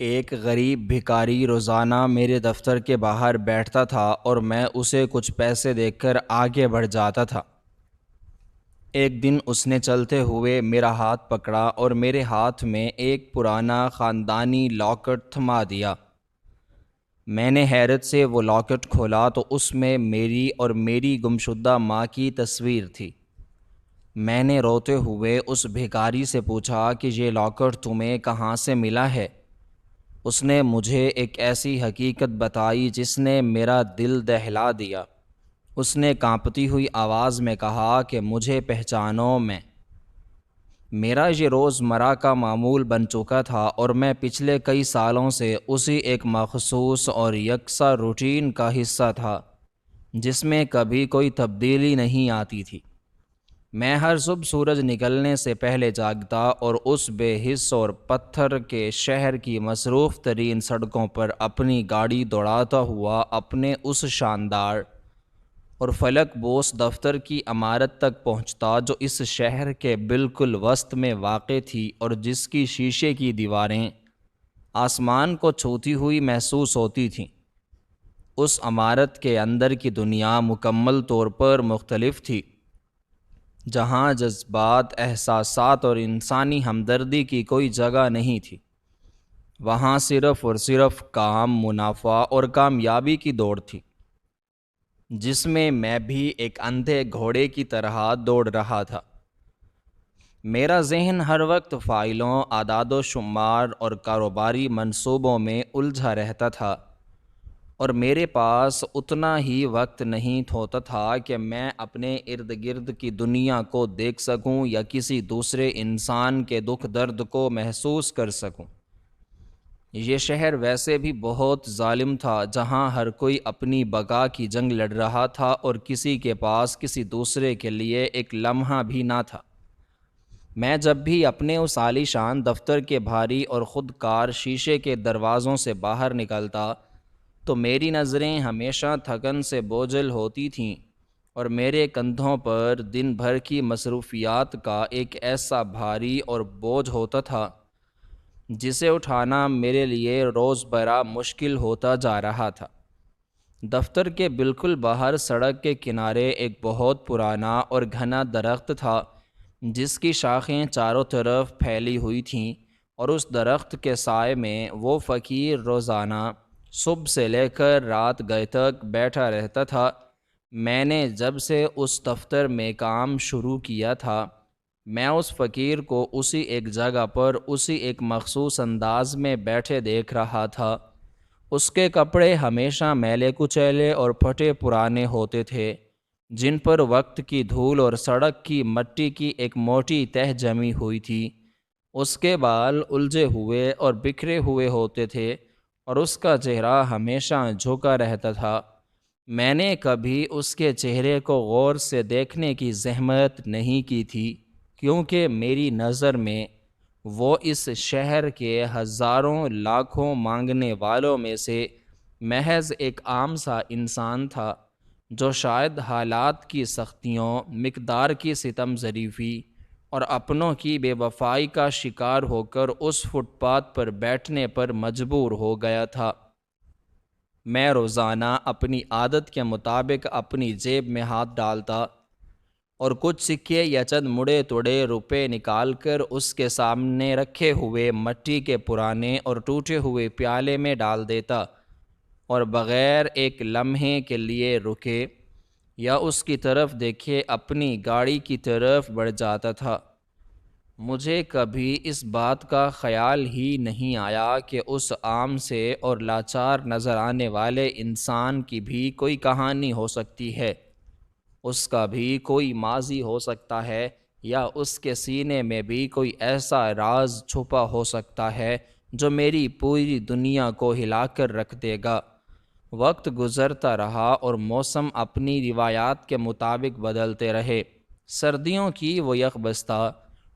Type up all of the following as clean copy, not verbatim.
ایک غریب بھکاری روزانہ میرے دفتر کے باہر بیٹھتا تھا اور میں اسے کچھ پیسے دے کر آگے بڑھ جاتا تھا۔ ایک دن اس نے چلتے ہوئے میرا ہاتھ پکڑا اور میرے ہاتھ میں ایک پرانا خاندانی لاکٹ تھما دیا۔ میں نے حیرت سے وہ لاکٹ کھولا تو اس میں میری اور میری گمشدہ ماں کی تصویر تھی۔ میں نے روتے ہوئے اس بھکاری سے پوچھا کہ یہ لاکٹ تمہیں کہاں سے ملا ہے؟ اس نے مجھے ایک ایسی حقیقت بتائی جس نے میرا دل دہلا دیا۔ اس نے کانپتی ہوئی آواز میں کہا کہ مجھے پہچانو، میرا یہ روزمرہ کا معمول بن چکا تھا اور میں پچھلے کئی سالوں سے اسی ایک مخصوص اور یکساں روٹین کا حصہ تھا جس میں کبھی کوئی تبدیلی نہیں آتی تھی۔ میں ہر صبح سورج نکلنے سے پہلے جاگتا اور اس بے حس اور پتھر کے شہر کی مصروف ترین سڑکوں پر اپنی گاڑی دوڑاتا ہوا اپنے اس شاندار اور فلک بوس دفتر کی عمارت تک پہنچتا جو اس شہر کے بالکل وسط میں واقع تھی اور جس کی شیشے کی دیواریں آسمان کو چھوتی ہوئی محسوس ہوتی تھیں۔ اس عمارت کے اندر کی دنیا مکمل طور پر مختلف تھی، جہاں جذبات، احساسات اور انسانی ہمدردی کی کوئی جگہ نہیں تھی۔ وہاں صرف اور صرف کام، منافع اور کامیابی کی دوڑ تھی، جس میں بھی ایک اندھے گھوڑے کی طرح دوڑ رہا تھا۔ میرا ذہن ہر وقت فائلوں، اعداد و شمار اور کاروباری منصوبوں میں الجھا رہتا تھا، اور میرے پاس اتنا ہی وقت نہیں ہوتا تھا کہ میں اپنے ارد گرد کی دنیا کو دیکھ سکوں یا کسی دوسرے انسان کے دکھ درد کو محسوس کر سکوں۔ یہ شہر ویسے بھی بہت ظالم تھا، جہاں ہر کوئی اپنی بقا کی جنگ لڑ رہا تھا اور کسی کے پاس کسی دوسرے کے لیے ایک لمحہ بھی نہ تھا۔ میں جب بھی اپنے اس عالی شان دفتر کے بھاری اور خود کار شیشے کے دروازوں سے باہر نکلتا تو میری نظریں ہمیشہ تھکن سے بوجھل ہوتی تھیں، اور میرے کندھوں پر دن بھر کی مصروفیات کا ایک ایسا بھاری اور بوجھ ہوتا تھا جسے اٹھانا میرے لیے روز برا مشکل ہوتا جا رہا تھا۔ دفتر کے بالکل باہر سڑک کے کنارے ایک بہت پرانا اور گھنا درخت تھا جس کی شاخیں چاروں طرف پھیلی ہوئی تھیں، اور اس درخت کے سائے میں وہ فقیر روزانہ صبح سے لے کر رات گئے تک بیٹھا رہتا تھا۔ میں نے جب سے اس دفتر میں کام شروع کیا تھا، میں اس فقیر کو اسی ایک جگہ پر اسی ایک مخصوص انداز میں بیٹھے دیکھ رہا تھا۔ اس کے کپڑے ہمیشہ میلے کچیلے اور پھٹے پرانے ہوتے تھے، جن پر وقت کی دھول اور سڑک کی مٹی کی ایک موٹی تہ جمی ہوئی تھی۔ اس کے بال الجھے ہوئے اور بکھرے ہوئے ہوتے تھے اور اس کا چہرہ ہمیشہ جھکا رہتا تھا۔ میں نے کبھی اس کے چہرے کو غور سے دیکھنے کی زحمت نہیں کی تھی، کیونکہ میری نظر میں وہ اس شہر کے ہزاروں لاکھوں مانگنے والوں میں سے محض ایک عام سا انسان تھا، جو شاید حالات کی سختیوں، مقدار کی ستم ظریفی اور اپنوں کی بے وفائی کا شکار ہو کر اس فٹ پاتھ پر بیٹھنے پر مجبور ہو گیا تھا۔ میں روزانہ اپنی عادت کے مطابق اپنی جیب میں ہاتھ ڈالتا اور کچھ سکے یا چند مڑے توڑے روپے نکال کر اس کے سامنے رکھے ہوئے مٹی کے پرانے اور ٹوٹے ہوئے پیالے میں ڈال دیتا، اور بغیر ایک لمحے کے لیے رکے یا اس کی طرف دیکھے اپنی گاڑی کی طرف بڑھ جاتا تھا۔ مجھے کبھی اس بات کا خیال ہی نہیں آیا کہ اس عام سے اور لاچار نظر آنے والے انسان کی بھی کوئی کہانی ہو سکتی ہے، اس کا بھی کوئی ماضی ہو سکتا ہے، یا اس کے سینے میں بھی کوئی ایسا راز چھپا ہو سکتا ہے جو میری پوری دنیا کو ہلا کر رکھ دے گا۔ وقت گزرتا رہا اور موسم اپنی روایات کے مطابق بدلتے رہے۔ سردیوں کی وہ یکبستہ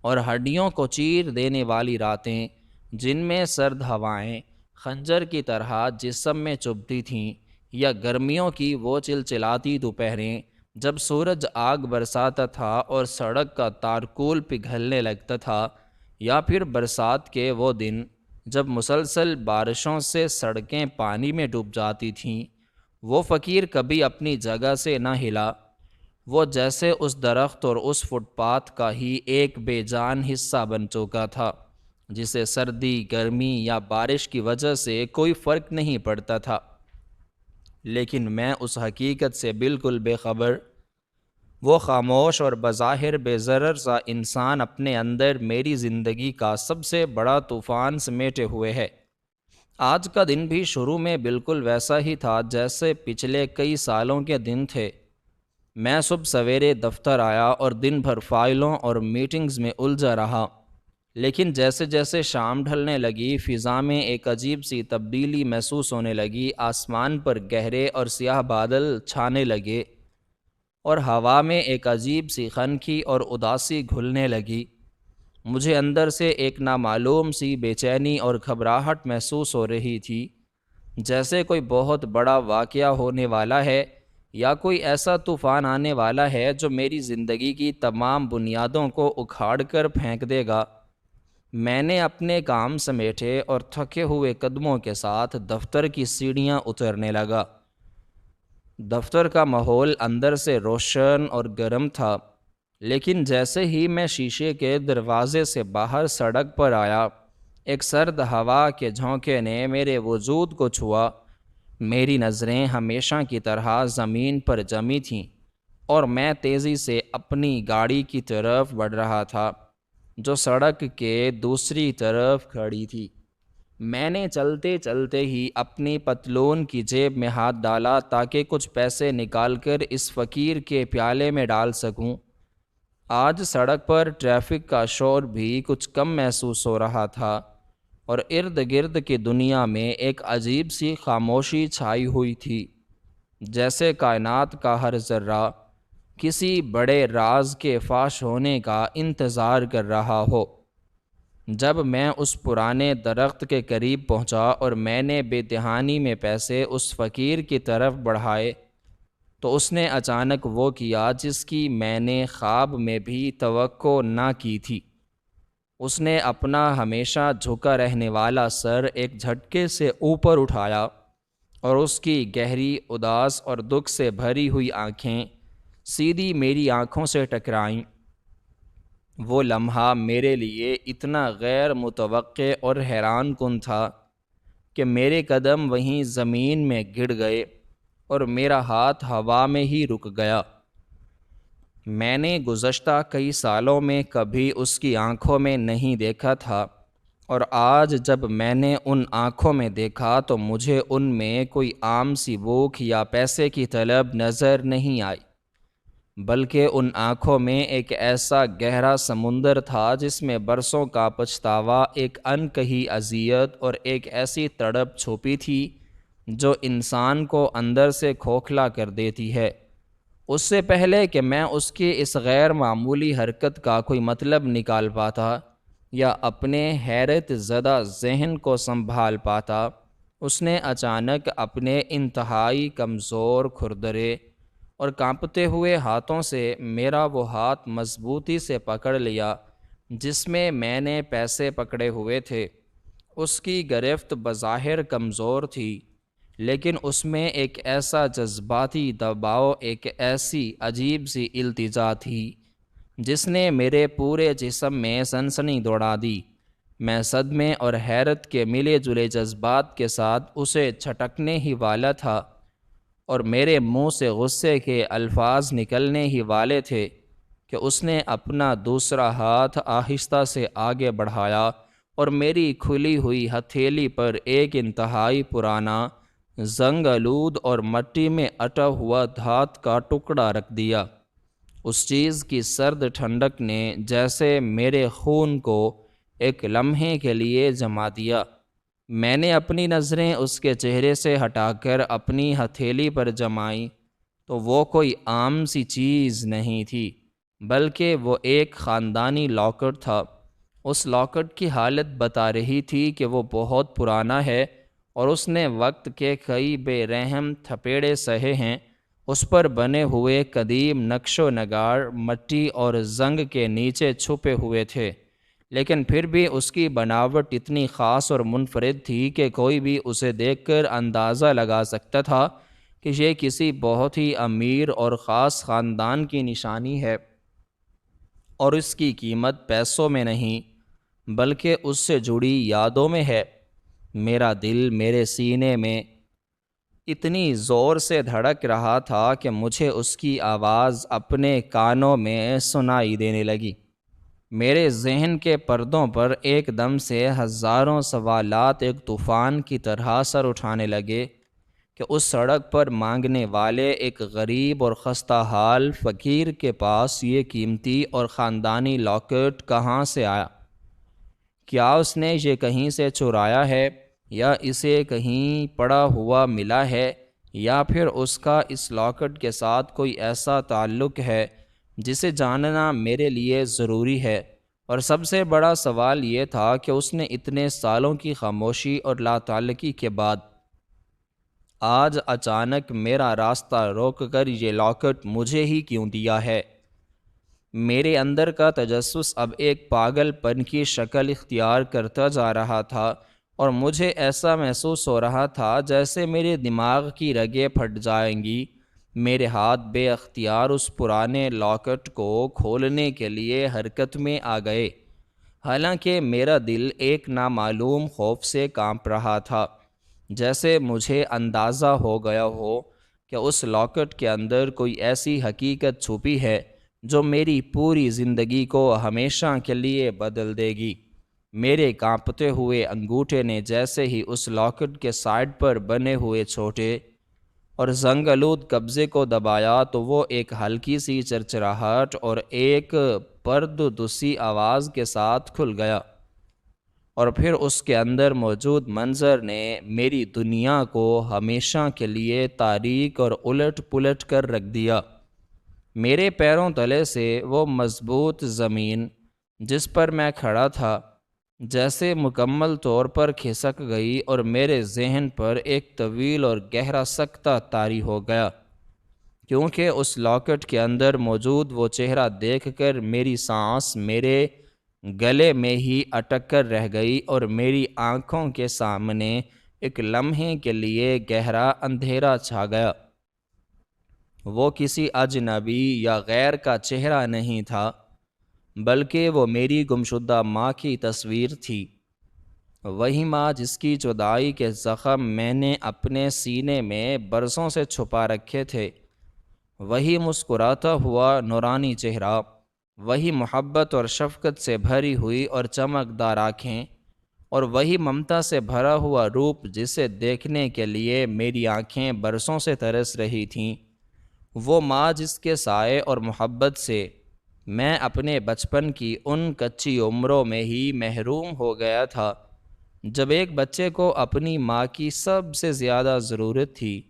اور ہڈیوں کو چیر دینے والی راتیں، جن میں سرد ہوائیں خنجر کی طرح جسم میں چبھتی تھیں، یا گرمیوں کی وہ چلچلاتی دوپہریں جب سورج آگ برساتا تھا اور سڑک کا تارکول پگھلنے لگتا تھا، یا پھر برسات کے وہ دن جب مسلسل بارشوں سے سڑکیں پانی میں ڈوب جاتی تھیں، وہ فقیر کبھی اپنی جگہ سے نہ ہلا۔ وہ جیسے اس درخت اور اس فٹ پاتھ کا ہی ایک بے جان حصہ بن چکا تھا، جسے سردی، گرمی یا بارش کی وجہ سے کوئی فرق نہیں پڑتا تھا۔ لیکن میں اس حقیقت سے بالکل بے خبر، وہ خاموش اور بظاہر بے ضرر سا انسان اپنے اندر میری زندگی کا سب سے بڑا طوفان سمیٹے ہوئے ہے۔ آج کا دن بھی شروع میں بالکل ویسا ہی تھا جیسے پچھلے کئی سالوں کے دن تھے۔ میں صبح سویرے دفتر آیا اور دن بھر فائلوں اور میٹنگز میں الجھا رہا، لیکن جیسے جیسے شام ڈھلنے لگی، فضا میں ایک عجیب سی تبدیلی محسوس ہونے لگی۔ آسمان پر گہرے اور سیاہ بادل چھانے لگے اور ہوا میں ایک عجیب سی خنکی اور اداسی گھلنے لگی۔ مجھے اندر سے ایک نامعلوم سی بے چینی اور گھبراہٹ محسوس ہو رہی تھی، جیسے کوئی بہت بڑا واقعہ ہونے والا ہے یا کوئی ایسا طوفان آنے والا ہے جو میری زندگی کی تمام بنیادوں کو اکھاڑ کر پھینک دے گا۔ میں نے اپنے کام سمیٹے اور تھکے ہوئے قدموں کے ساتھ دفتر کی سیڑھیاں اترنے لگا۔ دفتر کا ماحول اندر سے روشن اور گرم تھا، لیکن جیسے ہی میں شیشے کے دروازے سے باہر سڑک پر آیا، ایک سرد ہوا کے جھونکے نے میرے وجود کو چھوا۔ میری نظریں ہمیشہ کی طرح زمین پر جمی تھیں اور میں تیزی سے اپنی گاڑی کی طرف بڑھ رہا تھا، جو سڑک کے دوسری طرف کھڑی تھی۔ میں نے چلتے چلتے ہی اپنی پتلون کی جیب میں ہاتھ ڈالا تاکہ کچھ پیسے نکال کر اس فقیر کے پیالے میں ڈال سکوں۔ آج سڑک پر ٹریفک کا شور بھی کچھ کم محسوس ہو رہا تھا اور ارد گرد کی دنیا میں ایک عجیب سی خاموشی چھائی ہوئی تھی، جیسے کائنات کا ہر ذرہ کسی بڑے راز کے فاش ہونے کا انتظار کر رہا ہو۔ جب میں اس پرانے درخت کے قریب پہنچا اور میں نے بے دہانی میں پیسے اس فقیر کی طرف بڑھائے، تو اس نے اچانک وہ کیا جس کی میں نے خواب میں بھی توقع نہ کی تھی۔ اس نے اپنا ہمیشہ جھکا رہنے والا سر ایک جھٹکے سے اوپر اٹھایا اور اس کی گہری، اداس اور دکھ سے بھری ہوئی آنکھیں سیدھی میری آنکھوں سے ٹکرائیں۔ وہ لمحہ میرے لیے اتنا غیر متوقع اور حیران کن تھا کہ میرے قدم وہیں زمین میں گڑ گئے اور میرا ہاتھ ہوا میں ہی رک گیا۔ میں نے گزشتہ کئی سالوں میں کبھی اس کی آنکھوں میں نہیں دیکھا تھا، اور آج جب میں نے ان آنکھوں میں دیکھا تو مجھے ان میں کوئی عام سی بھوک یا پیسے کی طلب نظر نہیں آئی، بلکہ ان آنکھوں میں ایک ایسا گہرا سمندر تھا جس میں برسوں کا پچھتاوا، ایک انکہی اذیت اور ایک ایسی تڑپ چھپی تھی جو انسان کو اندر سے کھوکھلا کر دیتی ہے۔ اس سے پہلے کہ میں اس کی اس غیر معمولی حرکت کا کوئی مطلب نکال پاتا یا اپنے حیرت زدہ ذہن کو سنبھال پاتا، اس نے اچانک اپنے انتہائی کمزور، کھردرے اور کانپتے ہوئے ہاتھوں سے میرا وہ ہاتھ مضبوطی سے پکڑ لیا جس میں نے پیسے پکڑے ہوئے تھے۔ اس کی گرفت بظاہر کمزور تھی، لیکن اس میں ایک ایسا جذباتی دباؤ، ایک ایسی عجیب سی التجا تھی جس نے میرے پورے جسم میں سنسنی دوڑا دی۔ میں صدمے اور حیرت کے ملے جلے جذبات کے ساتھ اسے چھٹکنے ہی والا تھا اور میرے منہ سے غصے کے الفاظ نکلنے ہی والے تھے کہ اس نے اپنا دوسرا ہاتھ آہستہ سے آگے بڑھایا اور میری کھلی ہوئی ہتھیلی پر ایک انتہائی پرانا، زنگ آلود اور مٹی میں اٹا ہوا دھات کا ٹکڑا رکھ دیا۔ اس چیز کی سرد ٹھنڈک نے جیسے میرے خون کو ایک لمحے کے لیے جما دیا۔ میں نے اپنی نظریں اس کے چہرے سے ہٹا کر اپنی ہتھیلی پر جمائیں تو وہ کوئی عام سی چیز نہیں تھی، بلکہ وہ ایک خاندانی لاکٹ تھا۔ اس لاکٹ کی حالت بتا رہی تھی کہ وہ بہت پرانا ہے اور اس نے وقت کے کئی بے رحم تھپیڑے سہے ہیں۔ اس پر بنے ہوئے قدیم نقش و نگار مٹی اور زنگ کے نیچے چھپے ہوئے تھے، لیکن پھر بھی اس کی بناوٹ اتنی خاص اور منفرد تھی کہ کوئی بھی اسے دیکھ کر اندازہ لگا سکتا تھا کہ یہ کسی بہت ہی امیر اور خاص خاندان کی نشانی ہے، اور اس کی قیمت پیسوں میں نہیں بلکہ اس سے جڑی یادوں میں ہے۔ میرا دل میرے سینے میں اتنی زور سے دھڑک رہا تھا کہ مجھے اس کی آواز اپنے کانوں میں سنائی دینے لگی۔ میرے ذہن کے پردوں پر ایک دم سے ہزاروں سوالات ایک طوفان کی طرح سر اٹھانے لگے کہ اس سڑک پر مانگنے والے ایک غریب اور خستہ حال فقیر کے پاس یہ قیمتی اور خاندانی لاکٹ کہاں سے آیا؟ کیا اس نے یہ کہیں سے چرایا ہے، یا اسے کہیں پڑا ہوا ملا ہے، یا پھر اس کا اس لاکٹ کے ساتھ کوئی ایسا تعلق ہے جسے جاننا میرے لیے ضروری ہے؟ اور سب سے بڑا سوال یہ تھا کہ اس نے اتنے سالوں کی خاموشی اور لا تعلقی کے بعد آج اچانک میرا راستہ روک کر یہ لاکٹ مجھے ہی کیوں دیا ہے؟ میرے اندر کا تجسس اب ایک پاگل پن کی شکل اختیار کرتا جا رہا تھا، اور مجھے ایسا محسوس ہو رہا تھا جیسے میرے دماغ کی رگیں پھٹ جائیں گی۔ میرے ہاتھ بے اختیار اس پرانے لاکٹ کو کھولنے کے لیے حرکت میں آ گئے، حالانکہ میرا دل ایک نامعلوم خوف سے کانپ رہا تھا، جیسے مجھے اندازہ ہو گیا ہو کہ اس لاکٹ کے اندر کوئی ایسی حقیقت چھپی ہے جو میری پوری زندگی کو ہمیشہ کے لیے بدل دے گی۔ میرے کانپتے ہوئے انگوٹھے نے جیسے ہی اس لاکٹ کے سائڈ پر بنے ہوئے چھوٹے اور زنگ آلود قبضے کو دبایا تو وہ ایک ہلکی سی چرچراہٹ اور ایک پردوسی آواز کے ساتھ کھل گیا، اور پھر اس کے اندر موجود منظر نے میری دنیا کو ہمیشہ کے لیے تاریک اور الٹ پلٹ کر رکھ دیا۔ میرے پیروں تلے سے وہ مضبوط زمین جس پر میں کھڑا تھا جیسے مکمل طور پر کھسک گئی، اور میرے ذہن پر ایک طویل اور گہرا سکتہ طاری ہو گیا، کیونکہ اس لاکٹ کے اندر موجود وہ چہرہ دیکھ کر میری سانس میرے گلے میں ہی اٹک کر رہ گئی، اور میری آنکھوں کے سامنے ایک لمحے کے لیے گہرا اندھیرا چھا گیا۔ وہ کسی اجنبی یا غیر کا چہرہ نہیں تھا، بلکہ وہ میری گمشدہ ماں کی تصویر تھی، وہی ماں جس کی جدائی کے زخم میں نے اپنے سینے میں برسوں سے چھپا رکھے تھے، وہی مسکراتا ہوا نورانی چہرہ، وہی محبت اور شفقت سے بھری ہوئی اور چمکدار آنکھیں، اور وہی ممتا سے بھرا ہوا روپ جسے دیکھنے کے لیے میری آنکھیں برسوں سے ترس رہی تھیں۔ وہ ماں جس کے سائے اور محبت سے میں اپنے بچپن کی ان کچی عمروں میں ہی محروم ہو گیا تھا، جب ایک بچے کو اپنی ماں کی سب سے زیادہ ضرورت تھی،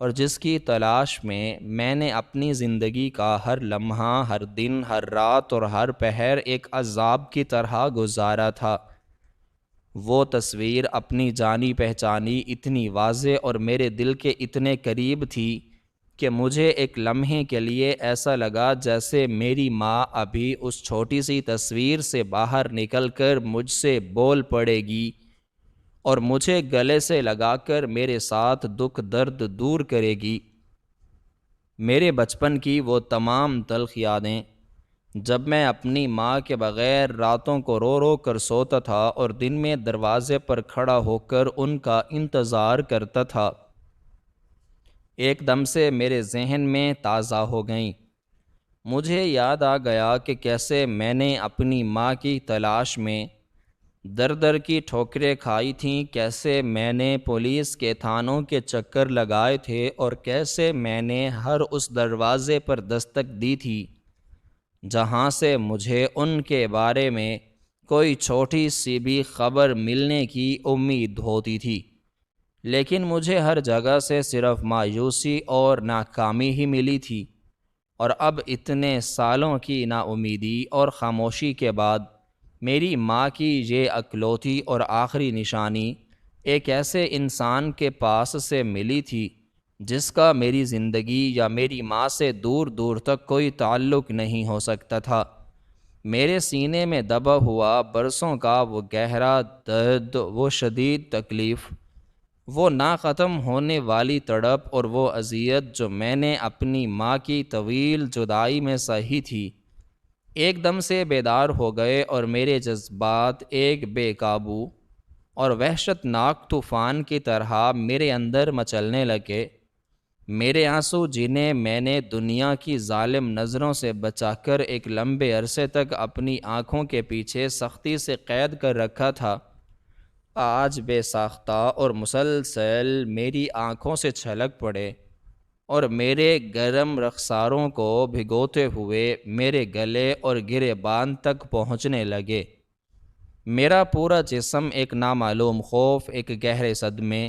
اور جس کی تلاش میں نے اپنی زندگی کا ہر لمحہ، ہر دن، ہر رات اور ہر پہر ایک عذاب کی طرح گزارا تھا۔ وہ تصویر اپنی جانی پہچانی اتنی واضح اور میرے دل کے اتنے قریب تھی کہ مجھے ایک لمحے کے لیے ایسا لگا جیسے میری ماں ابھی اس چھوٹی سی تصویر سے باہر نکل کر مجھ سے بول پڑے گی، اور مجھے گلے سے لگا کر میرے ساتھ دکھ درد دور کرے گی۔ میرے بچپن کی وہ تمام تلخ یادیں، جب میں اپنی ماں کے بغیر راتوں کو رو رو کر سوتا تھا اور دن میں دروازے پر کھڑا ہو کر ان کا انتظار کرتا تھا، ایک دم سے میرے ذہن میں تازہ ہو گئیں۔ مجھے یاد آ گیا کہ کیسے میں نے اپنی ماں کی تلاش میں در در کی ٹھوکریں کھائی تھیں، کیسے میں نے پولیس کے تھانوں کے چکر لگائے تھے، اور کیسے میں نے ہر اس دروازے پر دستک دی تھی جہاں سے مجھے ان کے بارے میں کوئی چھوٹی سی بھی خبر ملنے کی امید ہوتی تھی، لیکن مجھے ہر جگہ سے صرف مایوسی اور ناکامی ہی ملی تھی۔ اور اب اتنے سالوں کی نا امیدی اور خاموشی کے بعد میری ماں کی یہ اکلوتی اور آخری نشانی ایک ایسے انسان کے پاس سے ملی تھی جس کا میری زندگی یا میری ماں سے دور دور تک کوئی تعلق نہیں ہو سکتا تھا۔ میرے سینے میں دبا ہوا برسوں کا وہ گہرا درد، وہ شدید تکلیف، وہ نہ ختم ہونے والی تڑپ اور وہ اذیت جو میں نے اپنی ماں کی طویل جدائی میں سہی تھی، ایک دم سے بیدار ہو گئے اور میرے جذبات ایک بے قابو اور وحشت ناک طوفان کی طرح میرے اندر مچلنے لگے۔ میرے آنسو، جنہیں میں نے دنیا کی ظالم نظروں سے بچا کر ایک لمبے عرصے تک اپنی آنکھوں کے پیچھے سختی سے قید کر رکھا تھا، آج بے ساختہ اور مسلسل میری آنکھوں سے چھلک پڑے اور میرے گرم رخساروں کو بھگوتے ہوئے میرے گلے اور گریبان تک پہنچنے لگے۔ میرا پورا جسم ایک نامعلوم خوف، ایک گہرے صدمے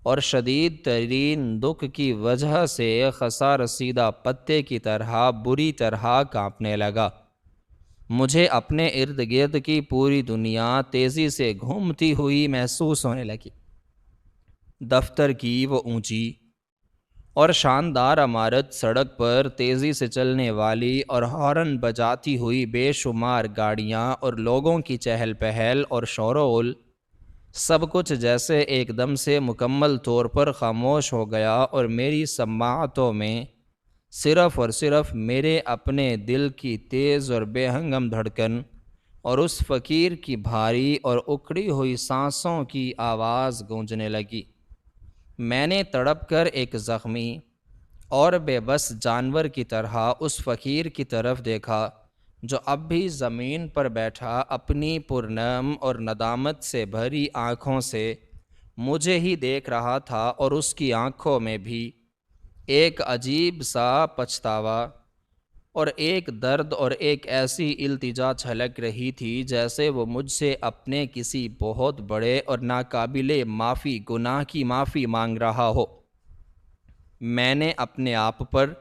اور شدید ترین دکھ کی وجہ سے خسا رسیدہ پتے کی طرح بری طرح کانپنے لگا۔ مجھے اپنے ارد گرد کی پوری دنیا تیزی سے گھومتی ہوئی محسوس ہونے لگی۔ دفتر کی وہ اونچی اور شاندار عمارت، سڑک پر تیزی سے چلنے والی اور ہارن بجاتی ہوئی بے شمار گاڑیاں اور لوگوں کی چہل پہل اور شور و غل، سب کچھ جیسے ایک دم سے مکمل طور پر خاموش ہو گیا اور میری سماعتوں میں صرف اور صرف میرے اپنے دل کی تیز اور بے ہنگم دھڑکن اور اس فقیر کی بھاری اور اکڑی ہوئی سانسوں کی آواز گونجنے لگی۔ میں نے تڑپ کر ایک زخمی اور بے بس جانور کی طرح اس فقیر کی طرف دیکھا جو اب بھی زمین پر بیٹھا اپنی پرنم اور ندامت سے بھری آنکھوں سے مجھے ہی دیکھ رہا تھا، اور اس کی آنکھوں میں بھی ایک عجیب سا پچھتاوا اور ایک درد اور ایک ایسی التجا چھلک رہی تھی جیسے وہ مجھ سے اپنے کسی بہت بڑے اور ناقابل معافی گناہ کی معافی مانگ رہا ہو۔ میں نے اپنے آپ پر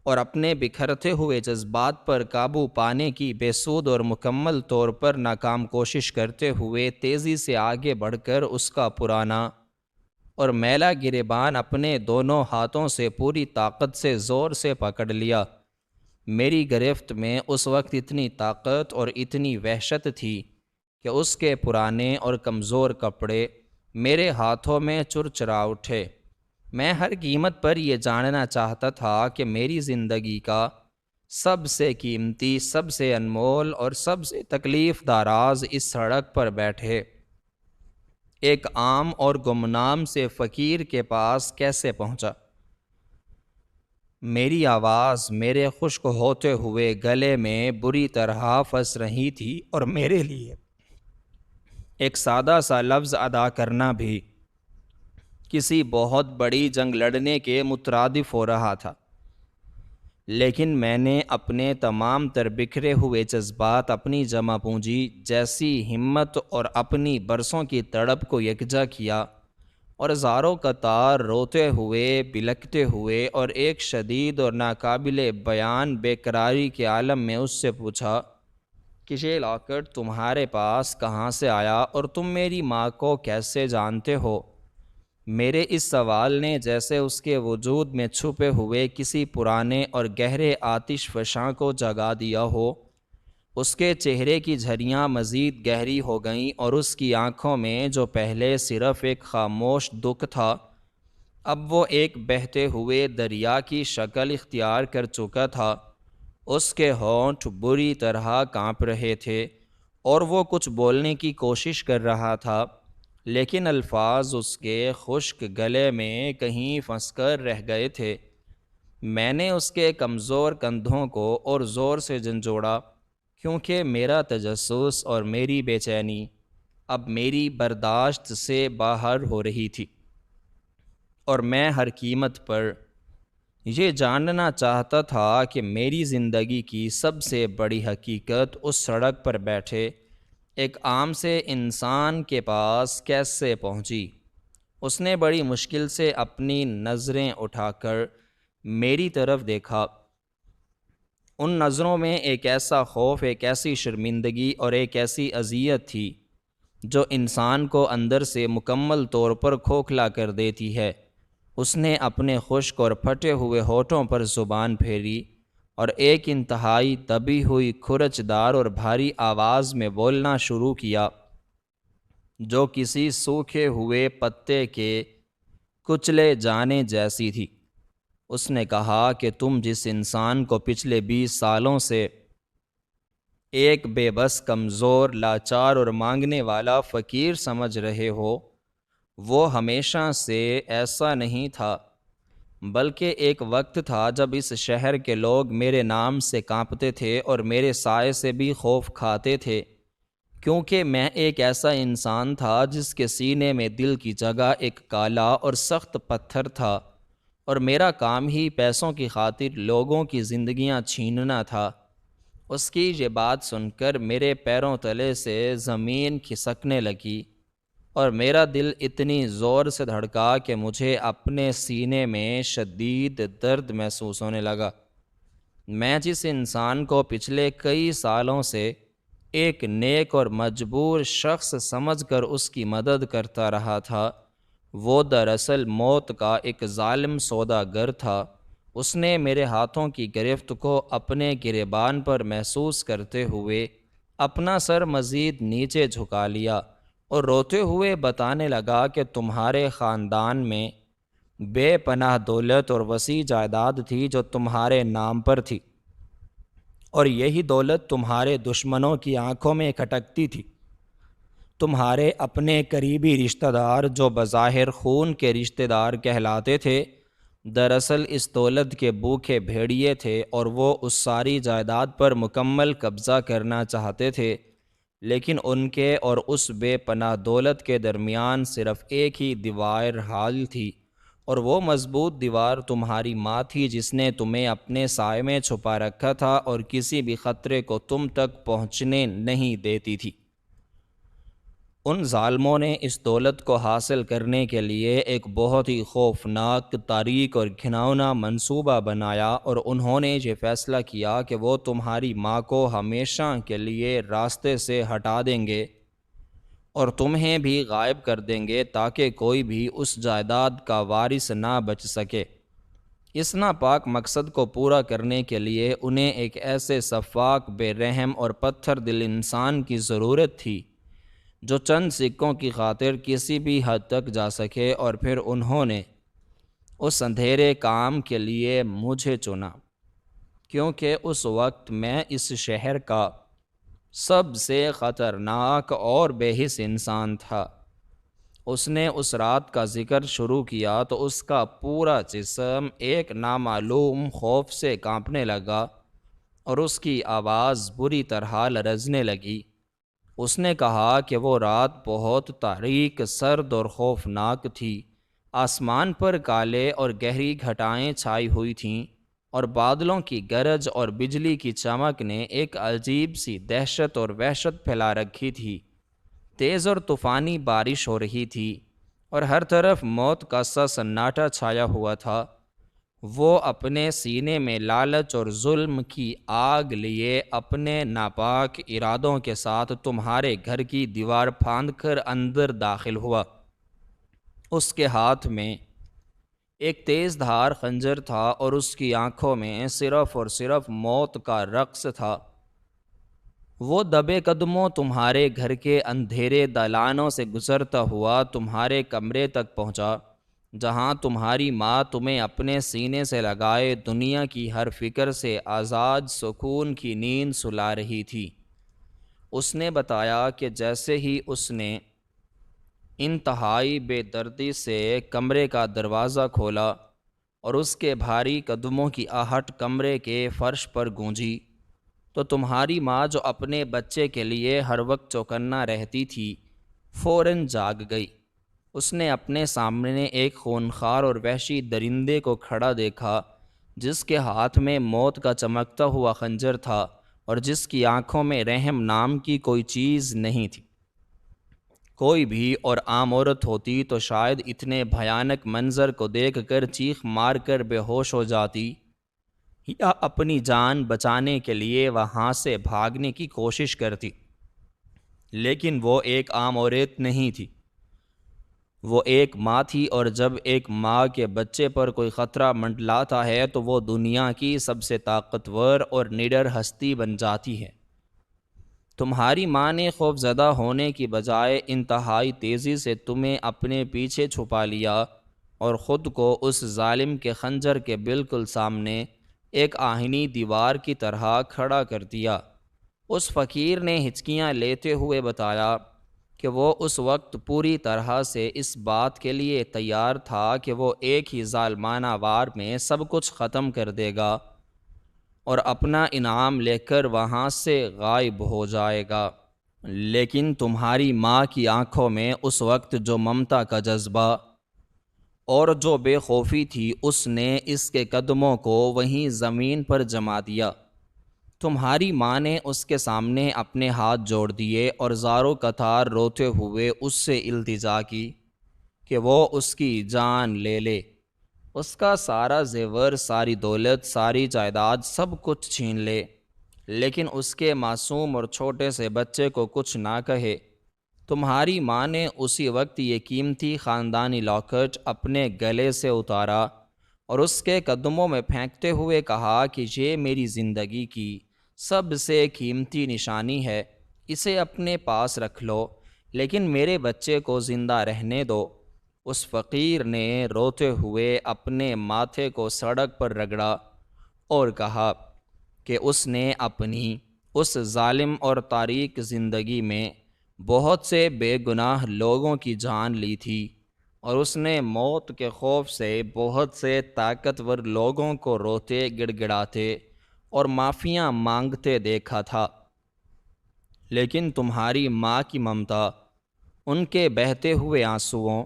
اور اپنے بکھرتے ہوئے جذبات پر قابو پانے کی بے سود اور مکمل طور پر ناکام کوشش کرتے ہوئے تیزی سے آگے بڑھ کر اس کا پرانا اور میلا گریبان اپنے دونوں ہاتھوں سے پوری طاقت سے زور سے پکڑ لیا۔ میری گرفت میں اس وقت اتنی طاقت اور اتنی وحشت تھی کہ اس کے پرانے اور کمزور کپڑے میرے ہاتھوں میں چرچرا اٹھے۔ میں ہر قیمت پر یہ جاننا چاہتا تھا کہ میری زندگی کا سب سے قیمتی، سب سے انمول اور سب سے تکلیف دہ راز اس سڑک پر بیٹھے ایک عام اور گمنام سے فقیر کے پاس کیسے پہنچا۔ میری آواز میرے خشک ہوتے ہوئے گلے میں بری طرح پھنس رہی تھی اور میرے لیے ایک سادہ سا لفظ ادا کرنا بھی کسی بہت بڑی جنگ لڑنے کے مترادف ہو رہا تھا۔ لیکن میں نے اپنے تمام تر بکھرے ہوئے جذبات، اپنی جمع پونجی جیسی ہمت اور اپنی برسوں کی تڑپ کو یکجا کیا اور زاروں قطار روتے ہوئے، بلکتے ہوئے اور ایک شدید اور ناقابل بیان بے قراری کے عالم میں اس سے پوچھا کہ یہ لاکٹ تمہارے پاس کہاں سے آیا اور تم میری ماں کو کیسے جانتے ہو؟ میرے اس سوال نے جیسے اس کے وجود میں چھپے ہوئے کسی پرانے اور گہرے آتش فشاں کو جگا دیا ہو۔ اس کے چہرے کی جھریاں مزید گہری ہو گئیں اور اس کی آنکھوں میں جو پہلے صرف ایک خاموش دکھ تھا، اب وہ ایک بہتے ہوئے دریا کی شکل اختیار کر چکا تھا۔ اس کے ہونٹ بری طرح کانپ رہے تھے اور وہ کچھ بولنے کی کوشش کر رہا تھا، لیکن الفاظ اس کے خشک گلے میں کہیں پھنس کر رہ گئے تھے۔ میں نے اس کے کمزور کندھوں کو اور زور سے جھنجھوڑا، کیونکہ میرا تجسس اور میری بے چینی اب میری برداشت سے باہر ہو رہی تھی، اور میں ہر قیمت پر یہ جاننا چاہتا تھا کہ میری زندگی کی سب سے بڑی حقیقت اس سڑک پر بیٹھے ایک عام سے انسان کے پاس کیسے پہنچی۔ اس نے بڑی مشکل سے اپنی نظریں اٹھا کر میری طرف دیکھا۔ ان نظروں میں ایک ایسا خوف، ایک ایسی شرمندگی اور ایک ایسی اذیت تھی جو انسان کو اندر سے مکمل طور پر کھوکھلا کر دیتی ہے۔ اس نے اپنے خشک اور پھٹے ہوئے ہونٹوں پر زبان پھیری اور ایک انتہائی دبی ہوئی کھرچ دار اور بھاری آواز میں بولنا شروع کیا، جو کسی سوکھے ہوئے پتے کے کچلے جانے جیسی تھی۔ اس نے کہا کہ تم جس انسان کو پچھلے 20 سالوں سے ایک بے بس، کمزور، لاچار اور مانگنے والا فقیر سمجھ رہے ہو، وہ ہمیشہ سے ایسا نہیں تھا، بلکہ ایک وقت تھا جب اس شہر کے لوگ میرے نام سے کانپتے تھے اور میرے سائے سے بھی خوف کھاتے تھے، کیونکہ میں ایک ایسا انسان تھا جس کے سینے میں دل کی جگہ ایک کالا اور سخت پتھر تھا، اور میرا کام ہی پیسوں کی خاطر لوگوں کی زندگیاں چھیننا تھا۔ اس کی یہ بات سن کر میرے پیروں تلے سے زمین کھسکنے لگی اور میرا دل اتنی زور سے دھڑکا کہ مجھے اپنے سینے میں شدید درد محسوس ہونے لگا۔ میں جس انسان کو پچھلے کئی سالوں سے ایک نیک اور مجبور شخص سمجھ کر اس کی مدد کرتا رہا تھا، وہ دراصل موت کا ایک ظالم سوداگر تھا۔ اس نے میرے ہاتھوں کی گرفت کو اپنے گریبان پر محسوس کرتے ہوئے اپنا سر مزید نیچے جھکا لیا اور روتے ہوئے بتانے لگا کہ تمہارے خاندان میں بے پناہ دولت اور وسیع جائیداد تھی جو تمہارے نام پر تھی، اور یہی دولت تمہارے دشمنوں کی آنکھوں میں کھٹکتی تھی۔ تمہارے اپنے قریبی رشتہ دار جو بظاہر خون کے رشتہ دار کہلاتے تھے، دراصل اس دولت کے بھوکے بھیڑیے تھے، اور وہ اس ساری جائیداد پر مکمل قبضہ کرنا چاہتے تھے، لیکن ان کے اور اس بے پناہ دولت کے درمیان صرف ایک ہی دیوار حائل تھی، اور وہ مضبوط دیوار تمہاری ماں تھی، جس نے تمہیں اپنے سائے میں چھپا رکھا تھا اور کسی بھی خطرے کو تم تک پہنچنے نہیں دیتی تھی۔ ان ظالموں نے اس دولت کو حاصل کرنے کے لیے ایک بہت ہی خوفناک، تاریک اور گھناؤنا منصوبہ بنایا، اور انہوں نے یہ فیصلہ کیا کہ وہ تمہاری ماں کو ہمیشہ کے لیے راستے سے ہٹا دیں گے اور تمہیں بھی غائب کر دیں گے تاکہ کوئی بھی اس جائیداد کا وارث نہ بچ سکے۔ اس ناپاک مقصد کو پورا کرنے کے لیے انہیں ایک ایسے شفاق، بے رحم اور پتھر دل انسان کی ضرورت تھی جو چند سکوں کی خاطر کسی بھی حد تک جا سکے، اور پھر انہوں نے اس اندھیرے کام کے لیے مجھے چنا، کیونکہ اس وقت میں اس شہر کا سب سے خطرناک اور بے حس انسان تھا۔ اس نے اس رات کا ذکر شروع کیا تو اس کا پورا جسم ایک نامعلوم خوف سے کانپنے لگا اور اس کی آواز بری طرح لرزنے لگی۔ اس نے کہا کہ وہ رات بہت تاریک، سرد اور خوفناک تھی۔ آسمان پر کالے اور گہری گھٹائیں چھائی ہوئی تھیں، اور بادلوں کی گرج اور بجلی کی چمک نے ایک عجیب سی دہشت اور وحشت پھیلا رکھی تھی۔ تیز اور طوفانی بارش ہو رہی تھی اور ہر طرف موت کا سا سناٹا چھایا ہوا تھا۔ وہ اپنے سینے میں لالچ اور ظلم کی آگ لیے اپنے ناپاک ارادوں کے ساتھ تمہارے گھر کی دیوار پھاند کر اندر داخل ہوا۔ اس کے ہاتھ میں ایک تیز دھار خنجر تھا اور اس کی آنکھوں میں صرف اور صرف موت کا رقص تھا۔ وہ دبے قدموں تمہارے گھر کے اندھیرے دالانوں سے گزرتا ہوا تمہارے کمرے تک پہنچا، جہاں تمہاری ماں تمہیں اپنے سینے سے لگائے دنیا کی ہر فکر سے آزاد سکون کی نیند سلا رہی تھی۔ اس نے بتایا کہ جیسے ہی اس نے انتہائی بے دردی سے کمرے کا دروازہ کھولا اور اس کے بھاری قدموں کی آہٹ کمرے کے فرش پر گونجی، تو تمہاری ماں جو اپنے بچے کے لیے ہر وقت چوکنا رہتی تھی، فوراً جاگ گئی۔ اس نے اپنے سامنے ایک خونخوار اور وحشی درندے کو کھڑا دیکھا، جس کے ہاتھ میں موت کا چمکتا ہوا خنجر تھا اور جس کی آنکھوں میں رحم نام کی کوئی چیز نہیں تھی۔ کوئی بھی اور عام عورت ہوتی تو شاید اتنے بھیانک منظر کو دیکھ کر چیخ مار کر بے ہوش ہو جاتی یا اپنی جان بچانے کے لیے وہاں سے بھاگنے کی کوشش کرتی، لیکن وہ ایک عام عورت نہیں تھی۔ وہ ایک ماں تھی، اور جب ایک ماں کے بچے پر کوئی خطرہ منڈلاتا ہے تو وہ دنیا کی سب سے طاقتور اور نڈر ہستی بن جاتی ہے۔ تمہاری ماں نے خوف زدہ ہونے کی بجائے انتہائی تیزی سے تمہیں اپنے پیچھے چھپا لیا اور خود کو اس ظالم کے خنجر کے بالکل سامنے ایک آہنی دیوار کی طرح کھڑا کر دیا۔ اس فقیر نے ہچکیاں لیتے ہوئے بتایا کہ وہ اس وقت پوری طرح سے اس بات کے لیے تیار تھا کہ وہ ایک ہی ظالمانہ وار میں سب کچھ ختم کر دے گا اور اپنا انعام لے کر وہاں سے غائب ہو جائے گا، لیکن تمہاری ماں کی آنکھوں میں اس وقت جو ممتا کا جذبہ اور جو بے خوفی تھی، اس نے اس کے قدموں کو وہیں زمین پر جما دیا۔ تمہاری ماں نے اس کے سامنے اپنے ہاتھ جوڑ دیے اور زاروں قطار روتے ہوئے اس سے التجا کی کہ وہ اس کی جان لے لے، اس کا سارا زیور، ساری دولت، ساری جائیداد، سب کچھ چھین لے، لیکن اس کے معصوم اور چھوٹے سے بچے کو کچھ نہ کہے۔ تمہاری ماں نے اسی وقت یہ قیمتی خاندانی لاکٹ اپنے گلے سے اتارا اور اس کے قدموں میں پھینکتے ہوئے کہا کہ یہ میری زندگی کی سب سے قیمتی نشانی ہے، اسے اپنے پاس رکھ لو، لیکن میرے بچے کو زندہ رہنے دو۔ اس فقیر نے روتے ہوئے اپنے ماتھے کو سڑک پر رگڑا اور کہا کہ اس نے اپنی اس ظالم اور تاریک زندگی میں بہت سے بے گناہ لوگوں کی جان لی تھی، اور اس نے موت کے خوف سے بہت سے طاقتور لوگوں کو روتے، گڑ گڑاتے اور معافیاں مانگتے دیکھا تھا، لیکن تمہاری ماں کی ممتا، ان کے بہتے ہوئے آنسوؤں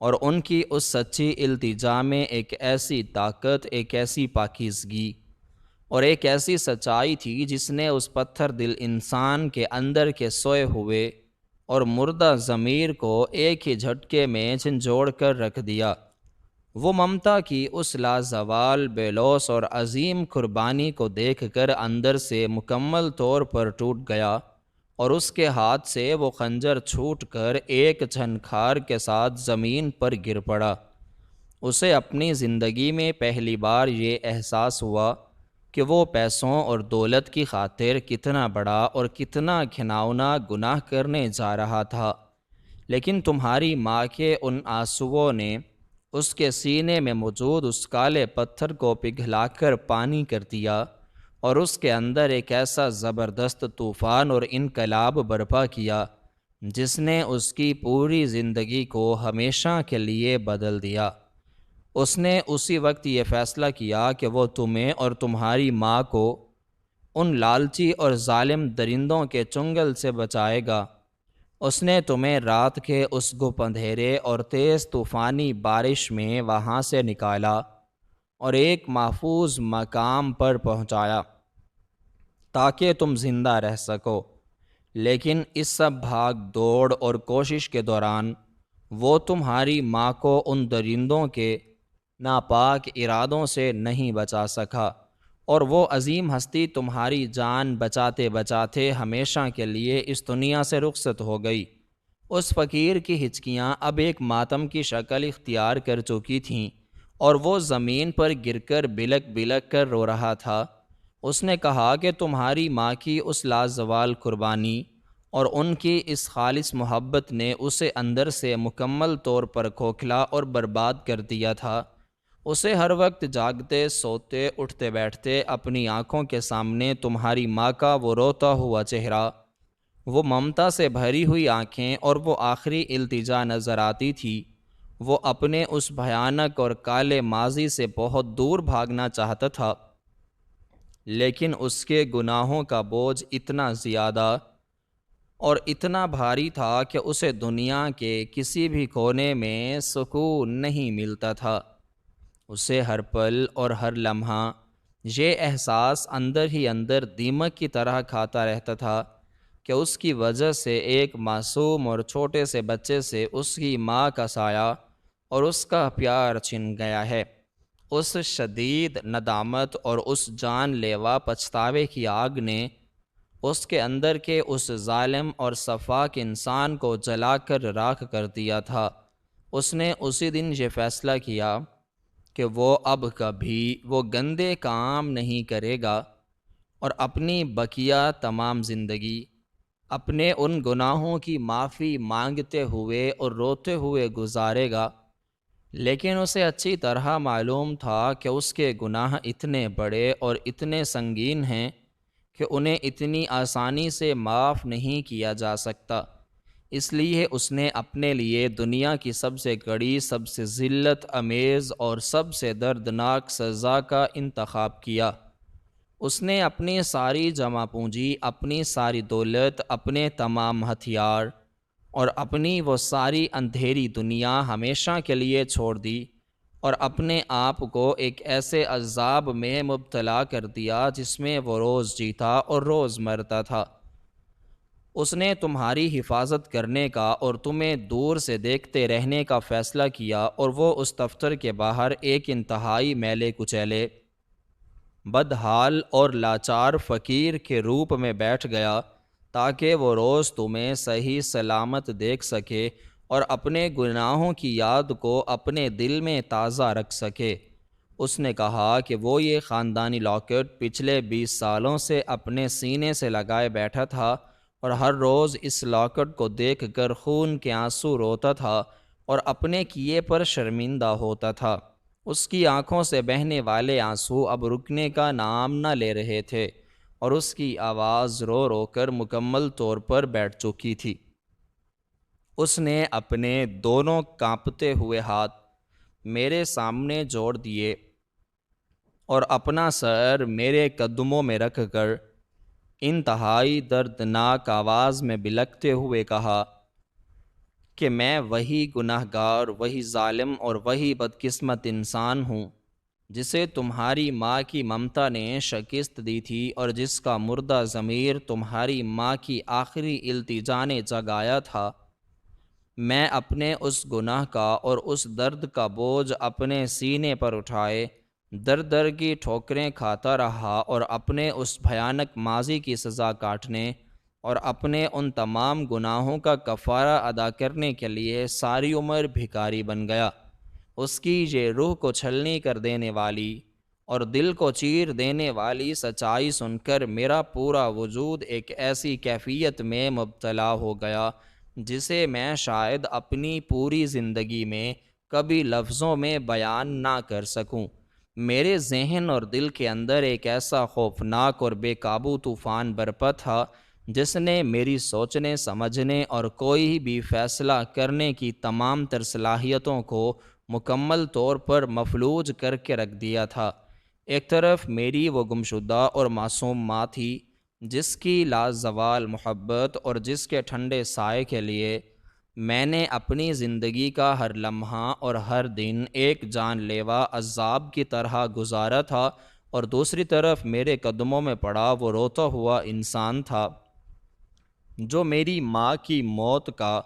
اور ان کی اس سچی التجا میں ایک ایسی طاقت، ایک ایسی پاکیزگی اور ایک ایسی سچائی تھی جس نے اس پتھر دل انسان کے اندر کے سوئے ہوئے اور مردہ ضمیر کو ایک ہی جھٹکے میں جھنجھوڑ کر رکھ دیا۔ وہ ممتا کی اس لازوال، بے لوث اور عظیم قربانی کو دیکھ کر اندر سے مکمل طور پر ٹوٹ گیا، اور اس کے ہاتھ سے وہ خنجر چھوٹ کر ایک جھنکار کے ساتھ زمین پر گر پڑا۔ اسے اپنی زندگی میں پہلی بار یہ احساس ہوا کہ وہ پیسوں اور دولت کی خاطر کتنا بڑا اور کتنا گھناؤنا گناہ کرنے جا رہا تھا، لیکن تمہاری ماں کے ان آنسوؤں نے اس کے سینے میں موجود اس کالے پتھر کو پگھلا کر پانی کر دیا اور اس کے اندر ایک ایسا زبردست طوفان اور انقلاب برپا کیا جس نے اس کی پوری زندگی کو ہمیشہ کے لیے بدل دیا۔ اس نے اسی وقت یہ فیصلہ کیا کہ وہ تمہیں اور تمہاری ماں کو ان لالچی اور ظالم درندوں کے چنگل سے بچائے گا۔ اس نے تمہیں رات کے اس گپ اندھیرے اور تیز طوفانی بارش میں وہاں سے نکالا اور ایک محفوظ مقام پر پہنچایا تاکہ تم زندہ رہ سکو، لیکن اس سب بھاگ دوڑ اور کوشش کے دوران وہ تمہاری ماں کو ان درندوں کے ناپاک ارادوں سے نہیں بچا سکا، اور وہ عظیم ہستی تمہاری جان بچاتے بچاتے ہمیشہ کے لیے اس دنیا سے رخصت ہو گئی۔ اس فقیر کی ہچکیاں اب ایک ماتم کی شکل اختیار کر چکی تھیں اور وہ زمین پر گر کر بلک بلک کر رو رہا تھا۔ اس نے کہا کہ تمہاری ماں کی اس لازوال قربانی اور ان کی اس خالص محبت نے اسے اندر سے مکمل طور پر کھوکھلا اور برباد کر دیا تھا۔ اسے ہر وقت جاگتے، سوتے، اٹھتے بیٹھتے اپنی آنکھوں کے سامنے تمہاری ماں کا وہ روتا ہوا چہرہ، وہ ممتا سے بھری ہوئی آنکھیں اور وہ آخری التجا نظر آتی تھی۔ وہ اپنے اس بھیانک اور کالے ماضی سے بہت دور بھاگنا چاہتا تھا، لیکن اس کے گناہوں کا بوجھ اتنا زیادہ اور اتنا بھاری تھا کہ اسے دنیا کے کسی بھی کونے میں سکون نہیں ملتا تھا۔ اسے ہر پل اور ہر لمحہ یہ احساس اندر ہی اندر دیمک کی طرح کھاتا رہتا تھا کہ اس کی وجہ سے ایک معصوم اور چھوٹے سے بچے سے اس کی ماں کا سایہ اور اس کا پیار چھن گیا ہے۔ اس شدید ندامت اور اس جان لیوا پچھتاوے کی آگ نے اس کے اندر کے اس ظالم اور صفاک انسان کو جلا کر راکھ کر دیا تھا۔ اس نے اسی دن یہ فیصلہ کیا کہ وہ اب کبھی وہ گندے کام نہیں کرے گا اور اپنی بقیہ تمام زندگی اپنے ان گناہوں کی معافی مانگتے ہوئے اور روتے ہوئے گزارے گا۔ لیکن اسے اچھی طرح معلوم تھا کہ اس کے گناہ اتنے بڑے اور اتنے سنگین ہیں کہ انہیں اتنی آسانی سے معاف نہیں کیا جا سکتا۔ اس لیے اس نے اپنے لیے دنیا کی سب سے بڑی، سب سے ذلت امیز اور سب سے دردناک سزا کا انتخاب کیا۔ اس نے اپنی ساری جمع پونجی، اپنی ساری دولت، اپنے تمام ہتھیار اور اپنی وہ ساری اندھیری دنیا ہمیشہ کے لیے چھوڑ دی اور اپنے آپ کو ایک ایسے عذاب میں مبتلا کر دیا جس میں وہ روز جیتا اور روز مرتا تھا۔ اس نے تمہاری حفاظت کرنے کا اور تمہیں دور سے دیکھتے رہنے کا فیصلہ کیا، اور وہ اس دفتر کے باہر ایک انتہائی میلے کچیلے، بدحال اور لاچار فقیر کے روپ میں بیٹھ گیا تاکہ وہ روز تمہیں صحیح سلامت دیکھ سکے اور اپنے گناہوں کی یاد کو اپنے دل میں تازہ رکھ سکے۔ اس نے کہا کہ وہ یہ خاندانی لاکٹ پچھلے 20 سالوں سے اپنے سینے سے لگائے بیٹھا تھا اور ہر روز اس لاکٹ کو دیکھ کر خون کے آنسو روتا تھا اور اپنے کیے پر شرمندہ ہوتا تھا۔ اس کی آنکھوں سے بہنے والے آنسو اب رکنے کا نام نہ لے رہے تھے اور اس کی آواز رو رو کر مکمل طور پر بیٹھ چکی تھی۔ اس نے اپنے دونوں کانپتے ہوئے ہاتھ میرے سامنے جوڑ دیے اور اپنا سر میرے قدموں میں رکھ کر انتہائی دردناک آواز میں بلکتے ہوئے کہا کہ میں وہی گناہ گار، وہی ظالم اور وہی بدقسمت انسان ہوں جسے تمہاری ماں کی ممتا نے شکست دی تھی اور جس کا مردہ ضمیر تمہاری ماں کی آخری التجا نے جگایا تھا۔ میں اپنے اس گناہ کا اور اس درد کا بوجھ اپنے سینے پر اٹھائے در در کی ٹھوکریں کھاتا رہا اور اپنے اس بھیانک ماضی کی سزا کاٹنے اور اپنے ان تمام گناہوں کا کفارہ ادا کرنے کے لیے ساری عمر بھکاری بن گیا۔ اس کی یہ روح کو چھلنی کر دینے والی اور دل کو چیر دینے والی سچائی سن کر میرا پورا وجود ایک ایسی کیفیت میں مبتلا ہو گیا جسے میں شاید اپنی پوری زندگی میں کبھی لفظوں میں بیان نہ کر سکوں۔ میرے ذہن اور دل کے اندر ایک ایسا خوفناک اور بے قابو طوفان برپا تھا جس نے میری سوچنے، سمجھنے اور کوئی بھی فیصلہ کرنے کی تمام تر صلاحیتوں کو مکمل طور پر مفلوج کر کے رکھ دیا تھا۔ ایک طرف میری وہ گمشدہ اور معصوم ماں تھی جس کی لازوال محبت اور جس کے ٹھنڈے سائے کے لیے میں نے اپنی زندگی کا ہر لمحہ اور ہر دن ایک جان لیوا عذاب کی طرح گزارا تھا، اور دوسری طرف میرے قدموں میں پڑا وہ روتا ہوا انسان تھا جو میری ماں کی موت کا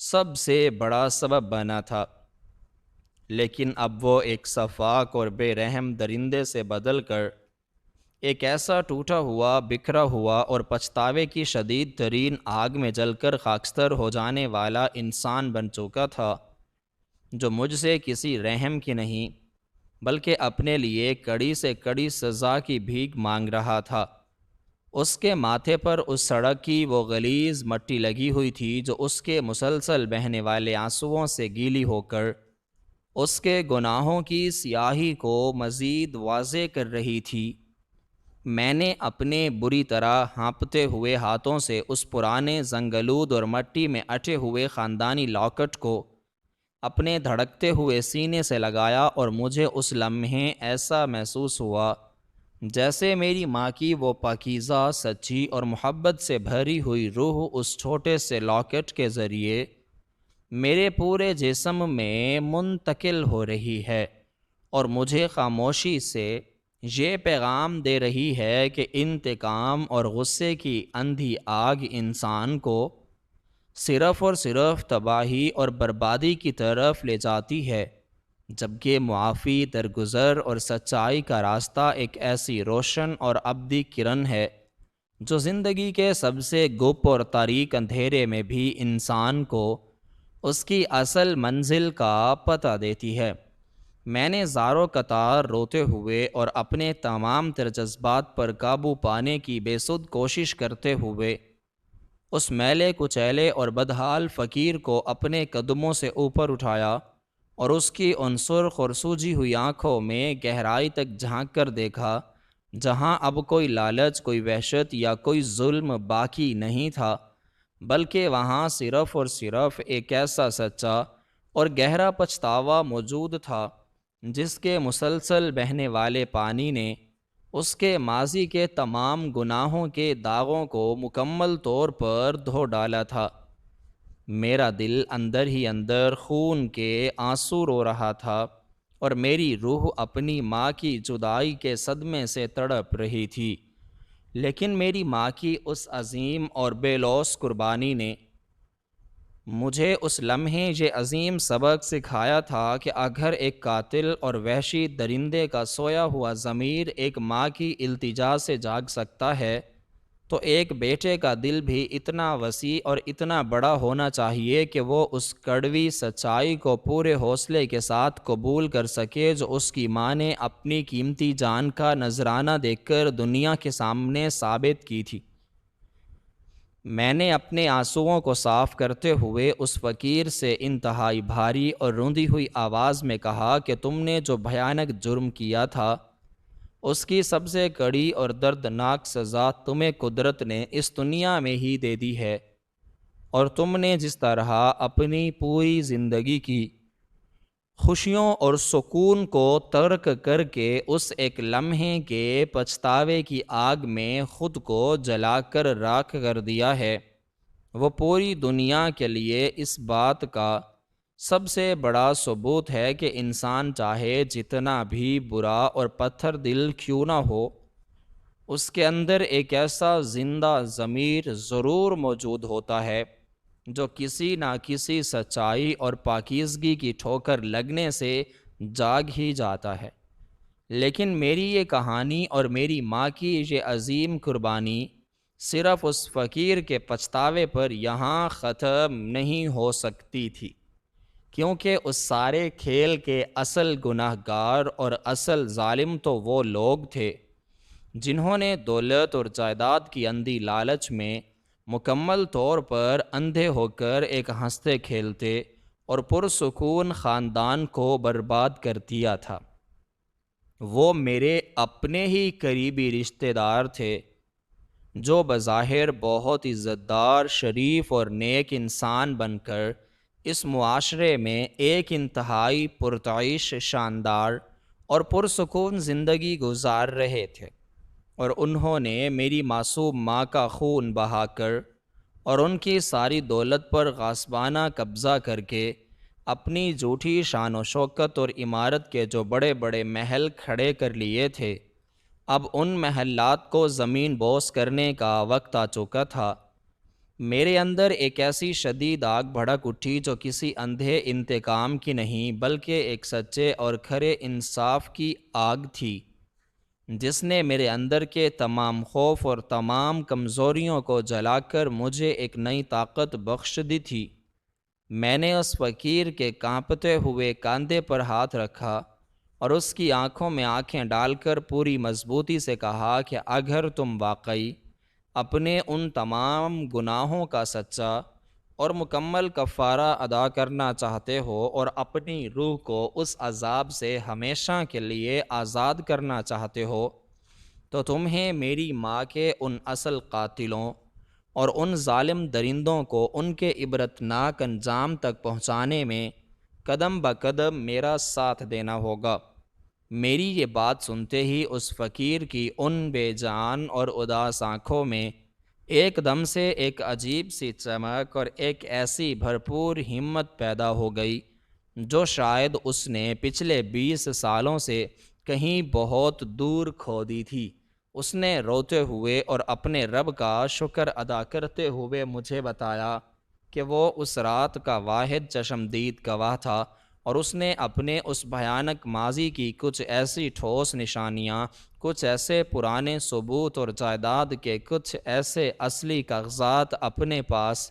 سب سے بڑا سبب بنا تھا۔ لیکن اب وہ ایک سفاک اور بے رحم درندے سے بدل کر ایک ایسا ٹوٹا ہوا، بکھرا ہوا اور پچھتاوے کی شدید ترین آگ میں جل کر خاکستر ہو جانے والا انسان بن چکا تھا جو مجھ سے کسی رحم کی نہیں بلکہ اپنے لیے کڑی سے کڑی سزا کی بھیک مانگ رہا تھا۔ اس کے ماتھے پر اس سڑک کی وہ غلیظ مٹی لگی ہوئی تھی جو اس کے مسلسل بہنے والے آنسوؤں سے گیلی ہو کر اس کے گناہوں کی سیاہی کو مزید واضح کر رہی تھی۔ میں نے اپنے بری طرح ہانپتے ہوئے ہاتھوں سے اس پرانے زنگلود اور مٹی میں اٹے ہوئے خاندانی لاکٹ کو اپنے دھڑکتے ہوئے سینے سے لگایا اور مجھے اس لمحے ایسا محسوس ہوا جیسے میری ماں کی وہ پاکیزہ، سچی اور محبت سے بھری ہوئی روح اس چھوٹے سے لاکٹ کے ذریعے میرے پورے جسم میں منتقل ہو رہی ہے اور مجھے خاموشی سے یہ پیغام دے رہی ہے کہ انتقام اور غصے کی اندھی آگ انسان کو صرف اور صرف تباہی اور بربادی کی طرف لے جاتی ہے، جبکہ معافی، درگزر اور سچائی کا راستہ ایک ایسی روشن اور ابدی کرن ہے جو زندگی کے سب سے گپ اور تاریک اندھیرے میں بھی انسان کو اس کی اصل منزل کا پتہ دیتی ہے۔ میں نے زاروں قطار روتے ہوئے اور اپنے تمام تر جذبات پر قابو پانے کی بے سود کوشش کرتے ہوئے اس میلے کچیلے اور بدحال فقیر کو اپنے قدموں سے اوپر اٹھایا اور اس کی ان سرخ اور سوجی ہوئی آنکھوں میں گہرائی تک جھانک کر دیکھا، جہاں اب کوئی لالچ، کوئی وحشت یا کوئی ظلم باقی نہیں تھا، بلکہ وہاں صرف اور صرف ایک ایسا سچا اور گہرا پچھتاوا موجود تھا جس کے مسلسل بہنے والے پانی نے اس کے ماضی کے تمام گناہوں کے داغوں کو مکمل طور پر دھو ڈالا تھا۔ میرا دل اندر ہی اندر خون کے آنسو رو رہا تھا اور میری روح اپنی ماں کی جدائی کے صدمے سے تڑپ رہی تھی، لیکن میری ماں کی اس عظیم اور بے لوث قربانی نے مجھے اس لمحے یہ عظیم سبق سکھایا تھا کہ اگر ایک قاتل اور وحشی درندے کا سویا ہوا ضمیر ایک ماں کی التجا سے جاگ سکتا ہے، تو ایک بیٹے کا دل بھی اتنا وسیع اور اتنا بڑا ہونا چاہیے کہ وہ اس کڑوی سچائی کو پورے حوصلے کے ساتھ قبول کر سکے جو اس کی ماں نے اپنی قیمتی جان کا نذرانہ دیکھ کر دنیا کے سامنے ثابت کی تھی۔ میں نے اپنے آنسوؤں کو صاف کرتے ہوئے اس فقیر سے انتہائی بھاری اور روندی ہوئی آواز میں کہا کہ تم نے جو بھیانک جرم کیا تھا، اس کی سب سے کڑی اور دردناک سزا تمہیں قدرت نے اس دنیا میں ہی دے دی ہے، اور تم نے جس طرح اپنی پوری زندگی کی خوشیوں اور سکون کو ترک کر کے اس ایک لمحے کے پچھتاوے کی آگ میں خود کو جلا کر راکھ کر دیا ہے، وہ پوری دنیا کے لیے اس بات کا سب سے بڑا ثبوت ہے کہ انسان چاہے جتنا بھی برا اور پتھر دل کیوں نہ ہو، اس کے اندر ایک ایسا زندہ ضمیر ضرور موجود ہوتا ہے جو کسی نہ کسی سچائی اور پاکیزگی کی ٹھوکر لگنے سے جاگ ہی جاتا ہے۔ لیکن میری یہ کہانی اور میری ماں کی یہ عظیم قربانی صرف اس فقیر کے پچھتاوے پر یہاں ختم نہیں ہو سکتی تھی، کیونکہ اس سارے کھیل کے اصل گناہ گار اور اصل ظالم تو وہ لوگ تھے جنہوں نے دولت اور جائیداد کی اندھی لالچ میں مکمل طور پر اندھے ہو کر ایک ہنستے کھیلتے اور پرسکون خاندان کو برباد کر دیا تھا۔ وہ میرے اپنے ہی قریبی رشتہ دار تھے جو بظاہر بہت عزت دار، شریف اور نیک انسان بن کر اس معاشرے میں ایک انتہائی پرتعیش، شاندار اور پرسکون زندگی گزار رہے تھے، اور انہوں نے میری معصوم ماں کا خون بہا کر اور ان کی ساری دولت پر غاصبانہ قبضہ کر کے اپنی جھوٹی شان و شوکت اور عمارت کے جو بڑے بڑے محل کھڑے کر لیے تھے، اب ان محلات کو زمین بوس کرنے کا وقت آ چکا تھا۔ میرے اندر ایک ایسی شدید آگ بھڑک اٹھی جو کسی اندھے انتقام کی نہیں بلکہ ایک سچے اور کھرے انصاف کی آگ تھی، جس نے میرے اندر کے تمام خوف اور تمام کمزوریوں کو جلا کر مجھے ایک نئی طاقت بخش دی تھی۔ میں نے اس فقیر کے کانپتے ہوئے کاندھے پر ہاتھ رکھا اور اس کی آنکھوں میں آنکھیں ڈال کر پوری مضبوطی سے کہا کہ اگر تم واقعی اپنے ان تمام گناہوں کا سچا اور مکمل کفارہ ادا کرنا چاہتے ہو اور اپنی روح کو اس عذاب سے ہمیشہ کے لیے آزاد کرنا چاہتے ہو، تو تمہیں میری ماں کے ان اصل قاتلوں اور ان ظالم درندوں کو ان کے عبرتناک انجام تک پہنچانے میں قدم بقدم میرا ساتھ دینا ہوگا۔ میری یہ بات سنتے ہی اس فقیر کی ان بے جان اور اداس آنکھوں میں ایک دم سے ایک عجیب سی چمک اور ایک ایسی بھرپور ہمت پیدا ہو گئی جو شاید اس نے پچھلے 20 سالوں سے کہیں بہت دور کھو دی تھی۔ اس نے روتے ہوئے اور اپنے رب کا شکر ادا کرتے ہوئے مجھے بتایا کہ وہ اس رات کا واحد چشمدید گواہ تھا، اور اس نے اپنے اس بھیانک ماضی کی کچھ ایسی ٹھوس نشانیاں، کچھ ایسے پرانے ثبوت اور جائیداد کے کچھ ایسے اصلی کاغذات اپنے پاس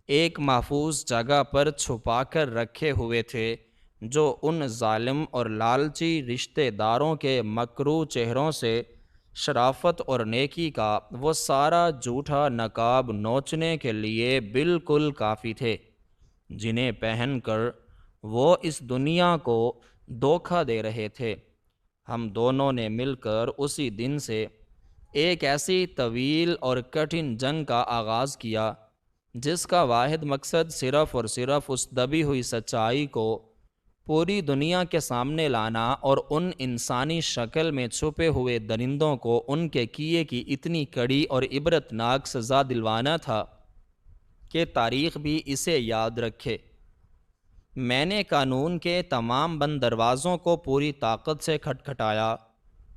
ایک محفوظ جگہ پر چھپا کر رکھے ہوئے تھے، جو ان ظالم اور لالچی رشتہ داروں کے مکروہ چہروں سے شرافت اور نیکی کا وہ سارا جھوٹا نقاب نوچنے کے لیے بالکل کافی تھے، جنہیں پہن کر وہ اس دنیا کو دھوکہ دے رہے تھے۔ ہم دونوں نے مل کر اسی دن سے ایک ایسی طویل اور کٹھن جنگ کا آغاز کیا، جس کا واحد مقصد صرف اور صرف اس دبی ہوئی سچائی کو پوری دنیا کے سامنے لانا اور ان انسانی شکل میں چھپے ہوئے درندوں کو ان کے کیے کی اتنی کڑی اور عبرتناک سزا دلوانا تھا کہ تاریخ بھی اسے یاد رکھے۔ میں نے قانون کے تمام بند دروازوں کو پوری طاقت سے کھٹکھٹایا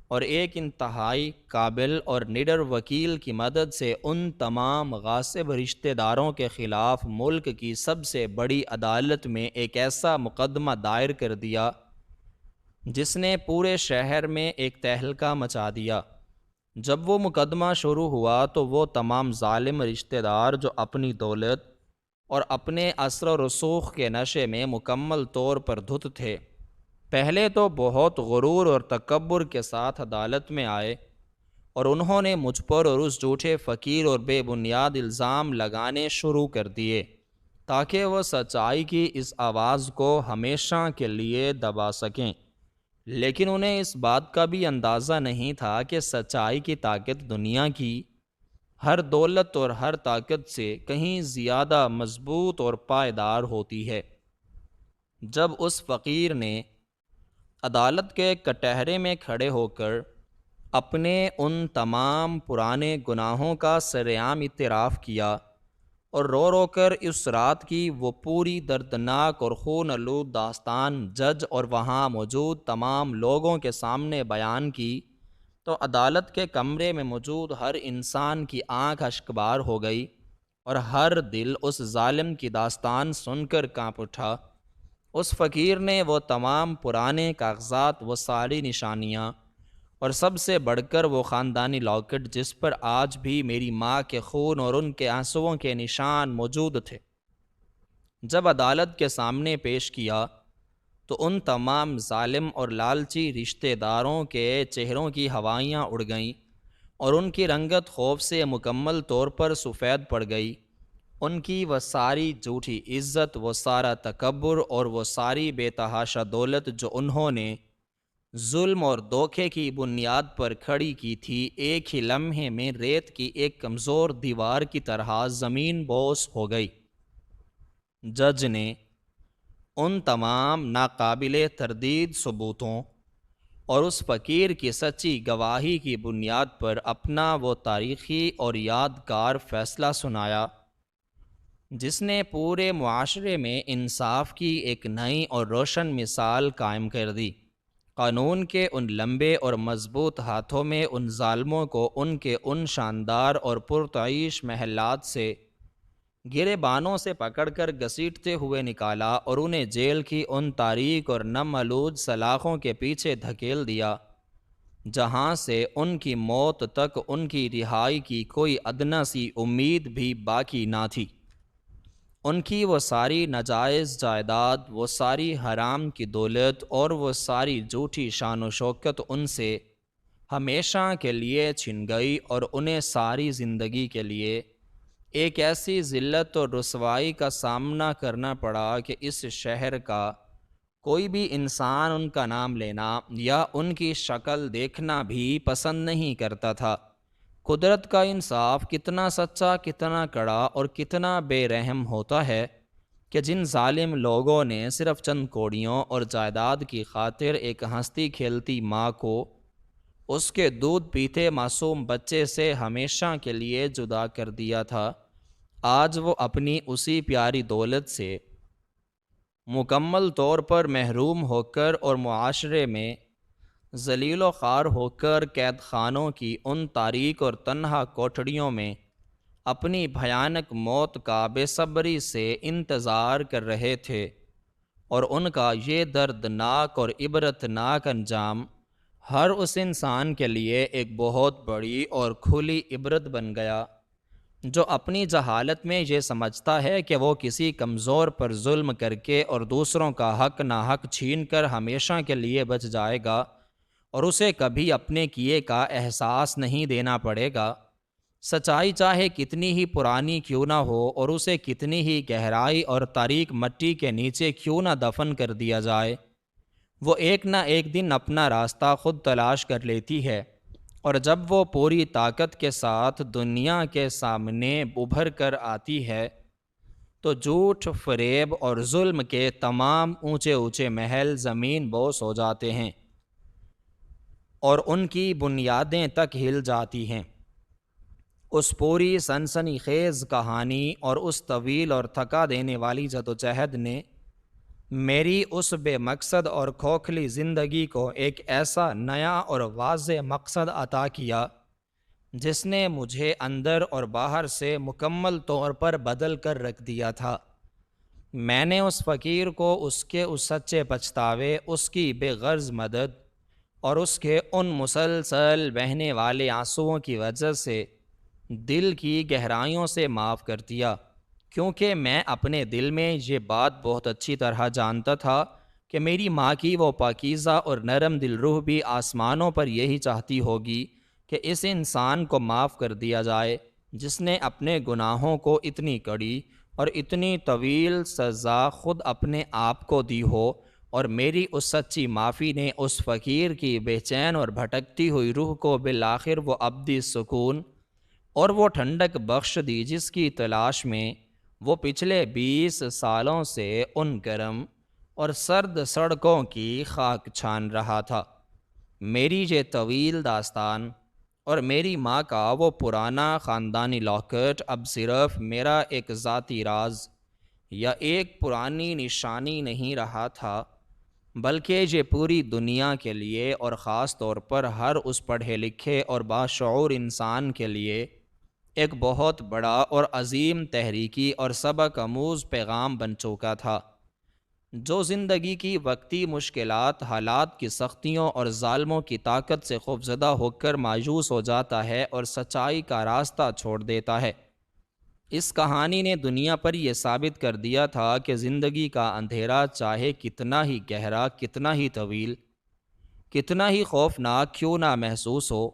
اور ایک انتہائی قابل اور نڈر وکیل کی مدد سے ان تمام غاصب رشتہ داروں کے خلاف ملک کی سب سے بڑی عدالت میں ایک ایسا مقدمہ دائر کر دیا جس نے پورے شہر میں ایک تہلکہ مچا دیا۔ جب وہ مقدمہ شروع ہوا تو وہ تمام ظالم رشتہ دار جو اپنی دولت اور اپنے اثر و رسوخ کے نشے میں مکمل طور پر دھت تھے، پہلے تو بہت غرور اور تکبر کے ساتھ عدالت میں آئے اور انہوں نے مجھ پر اور اس جھوٹے فقیر اور بے بنیاد الزام لگانے شروع کر دیے تاکہ وہ سچائی کی اس آواز کو ہمیشہ کے لیے دبا سکیں۔ لیکن انہیں اس بات کا بھی اندازہ نہیں تھا کہ سچائی کی طاقت دنیا کی ہر دولت اور ہر طاقت سے کہیں زیادہ مضبوط اور پائیدار ہوتی ہے۔ جب اس فقیر نے عدالت کے کٹہرے میں کھڑے ہو کر اپنے ان تمام پرانے گناہوں کا سرعام اعتراف کیا اور رو رو کر اس رات کی وہ پوری دردناک اور خون آلود داستان جج اور وہاں موجود تمام لوگوں کے سامنے بیان کی، تو عدالت کے کمرے میں موجود ہر انسان کی آنکھ اشکبار ہو گئی اور ہر دل اس ظالم کی داستان سن کر کانپ اٹھا۔ اس فقیر نے وہ تمام پرانے کاغذات، وہ ساری نشانیاں اور سب سے بڑھ کر وہ خاندانی لاکٹ جس پر آج بھی میری ماں کے خون اور ان کے آنسوؤں کے نشان موجود تھے، جب عدالت کے سامنے پیش کیا تو ان تمام ظالم اور لالچی رشتہ داروں کے چہروں کی ہوائیاں اڑ گئیں اور ان کی رنگت خوف سے مکمل طور پر سفید پڑ گئی۔ ان کی وہ ساری جھوٹی عزت، وہ سارا تکبر اور وہ ساری بے تحاشا دولت جو انہوں نے ظلم اور دھوکے کی بنیاد پر کھڑی کی تھی، ایک ہی لمحے میں ریت کی ایک کمزور دیوار کی طرح زمین بوس ہو گئی۔ جج نے ان تمام ناقابل تردید ثبوتوں اور اس فقیر کی سچی گواہی کی بنیاد پر اپنا وہ تاریخی اور یادگار فیصلہ سنایا، جس نے پورے معاشرے میں انصاف کی ایک نئی اور روشن مثال قائم کر دی۔ قانون کے ان لمبے اور مضبوط ہاتھوں میں ان ظالموں کو ان کے ان شاندار اور پرتعیش محلات سے گریبانوں سے پکڑ کر گھسیٹتے ہوئے نکالا اور انہیں جیل کی ان تاریک اور نم آلود سلاخوں کے پیچھے دھکیل دیا، جہاں سے ان کی موت تک ان کی رہائی کی کوئی ادنیٰ سی امید بھی باقی نہ تھی۔ ان کی وہ ساری ناجائز جائیداد، وہ ساری حرام کی دولت اور وہ ساری جھوٹی شان و شوکت ان سے ہمیشہ کے لیے چھن گئی اور انہیں ساری زندگی کے لیے ایک ایسی ذلت اور رسوائی کا سامنا کرنا پڑا کہ اس شہر کا کوئی بھی انسان ان کا نام لینا یا ان کی شکل دیکھنا بھی پسند نہیں کرتا تھا۔ قدرت کا انصاف کتنا سچا، کتنا کڑا اور کتنا بے رحم ہوتا ہے کہ جن ظالم لوگوں نے صرف چند کوڑیوں اور جائیداد کی خاطر ایک ہنستی کھیلتی ماں کو اس کے دودھ پیتے معصوم بچے سے ہمیشہ کے لیے جدا کر دیا تھا، آج وہ اپنی اسی پیاری دولت سے مکمل طور پر محروم ہو کر اور معاشرے میں ذلیل و خوار ہو کر قید خانوں کی ان تاریک اور تنہا کوٹڑیوں میں اپنی بھیانک موت کا بے صبری سے انتظار کر رہے تھے، اور ان کا یہ دردناک اور عبرتناک انجام ہر اس انسان کے لیے ایک بہت بڑی اور کھلی عبرت بن گیا جو اپنی جہالت میں یہ سمجھتا ہے کہ وہ کسی کمزور پر ظلم کر کے اور دوسروں کا حق ناحق چھین کر ہمیشہ کے لیے بچ جائے گا اور اسے کبھی اپنے کیے کا احساس نہیں دینا پڑے گا۔ سچائی چاہے کتنی ہی پرانی کیوں نہ ہو اور اسے کتنی ہی گہرائی اور تاریک مٹی کے نیچے کیوں نہ دفن کر دیا جائے، وہ ایک نہ ایک دن اپنا راستہ خود تلاش کر لیتی ہے، اور جب وہ پوری طاقت کے ساتھ دنیا کے سامنے ابھر کر آتی ہے تو جھوٹ، فریب اور ظلم کے تمام اونچے اونچے محل زمین بوس ہو جاتے ہیں اور ان کی بنیادیں تک ہل جاتی ہیں۔ اس پوری سنسنی خیز کہانی اور اس طویل اور تھکا دینے والی جدوجہد نے میری اس بے مقصد اور کھوکھلی زندگی کو ایک ایسا نیا اور واضح مقصد عطا کیا جس نے مجھے اندر اور باہر سے مکمل طور پر بدل کر رکھ دیا تھا۔ میں نے اس فقیر کو اس کے اس سچے پچھتاوے، اس کی بے غرض مدد اور اس کے ان مسلسل بہنے والے آنسوؤں کی وجہ سے دل کی گہرائیوں سے معاف کر دیا، کیونکہ میں اپنے دل میں یہ بات بہت اچھی طرح جانتا تھا کہ میری ماں کی وہ پاکیزہ اور نرم دل روح بھی آسمانوں پر یہی چاہتی ہوگی کہ اس انسان کو معاف کر دیا جائے جس نے اپنے گناہوں کو اتنی کڑی اور اتنی طویل سزا خود اپنے آپ کو دی ہو، اور میری اس سچی معافی نے اس فقیر کی بے چین اور بھٹکتی ہوئی روح کو بالآخر وہ ابدی سکون اور وہ ٹھنڈک بخش دی جس کی تلاش میں وہ پچھلے 20 سالوں سے ان گرم اور سرد سڑکوں کی خاک چھان رہا تھا۔ میری یہ طویل داستان اور میری ماں کا وہ پرانا خاندانی لاکٹ اب صرف میرا ایک ذاتی راز یا ایک پرانی نشانی نہیں رہا تھا، بلکہ یہ پوری دنیا کے لیے اور خاص طور پر ہر اس پڑھے لکھے اور باشعور انسان کے لیے ایک بہت بڑا اور عظیم تحریکی اور سبق آموز پیغام بن چکا تھا۔ جو زندگی کی وقتی مشکلات، حالات کی سختیوں اور ظالموں کی طاقت سے خوفزدہ ہو کر مایوس ہو جاتا ہے اور سچائی کا راستہ چھوڑ دیتا ہے، اس کہانی نے دنیا پر یہ ثابت کر دیا تھا کہ زندگی کا اندھیرا چاہے کتنا ہی گہرا، کتنا ہی طویل، کتنا ہی خوفناک کیوں نہ محسوس ہو،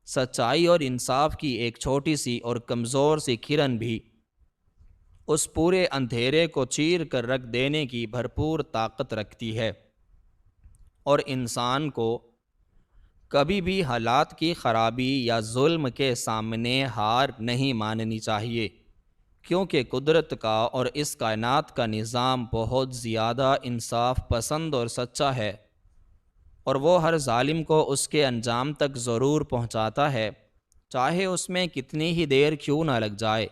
سچائی اور انصاف کی ایک چھوٹی سی اور کمزور سی کرن بھی اس پورے اندھیرے کو چیر کر رکھ دینے کی بھرپور طاقت رکھتی ہے، اور انسان کو کبھی بھی حالات کی خرابی یا ظلم کے سامنے ہار نہیں ماننی چاہیے، کیونکہ قدرت کا اور اس کائنات کا نظام بہت زیادہ انصاف پسند اور سچا ہے، اور وہ ہر ظالم کو اس کے انجام تک ضرور پہنچاتا ہے، چاہے اس میں کتنی ہی دیر کیوں نہ لگ جائے۔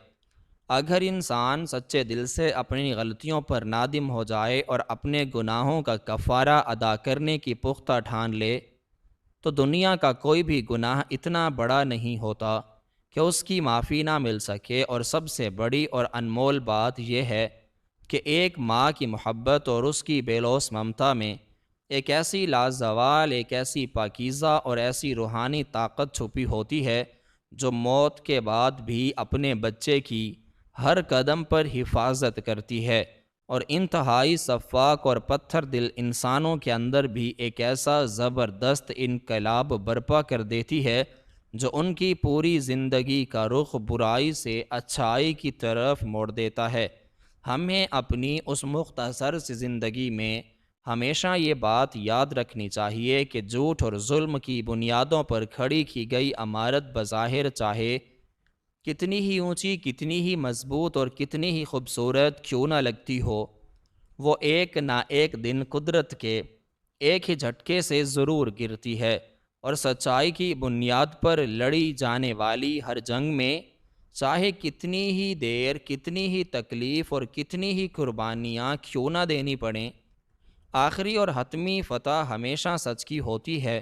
اگر انسان سچے دل سے اپنی غلطیوں پر نادم ہو جائے اور اپنے گناہوں کا کفارہ ادا کرنے کی پختہ ٹھان لے تو دنیا کا کوئی بھی گناہ اتنا بڑا نہیں ہوتا کہ اس کی معافی نہ مل سکے، اور سب سے بڑی اور انمول بات یہ ہے کہ ایک ماں کی محبت اور اس کی بے لوث ممتا میں ایک ایسی لازوال، ایک ایسی پاکیزہ اور ایسی روحانی طاقت چھپی ہوتی ہے جو موت کے بعد بھی اپنے بچے کی ہر قدم پر حفاظت کرتی ہے، اور انتہائی شفاق اور پتھر دل انسانوں کے اندر بھی ایک ایسا زبردست انقلاب برپا کر دیتی ہے جو ان کی پوری زندگی کا رخ برائی سے اچھائی کی طرف موڑ دیتا ہے۔ ہمیں اپنی اس مختصر سی زندگی میں ہمیشہ یہ بات یاد رکھنی چاہیے کہ جھوٹ اور ظلم کی بنیادوں پر کھڑی کی گئی عمارت بظاہر چاہے کتنی ہی اونچی، کتنی ہی مضبوط اور کتنی ہی خوبصورت کیوں نہ لگتی ہو، وہ ایک نہ ایک دن قدرت کے ایک ہی جھٹکے سے ضرور گرتی ہے، اور سچائی کی بنیاد پر لڑی جانے والی ہر جنگ میں چاہے کتنی ہی دیر، کتنی ہی تکلیف اور کتنی ہی قربانیاں کیوں نہ دینی پڑیں، آخری اور حتمی فتح ہمیشہ سچ کی ہوتی ہے۔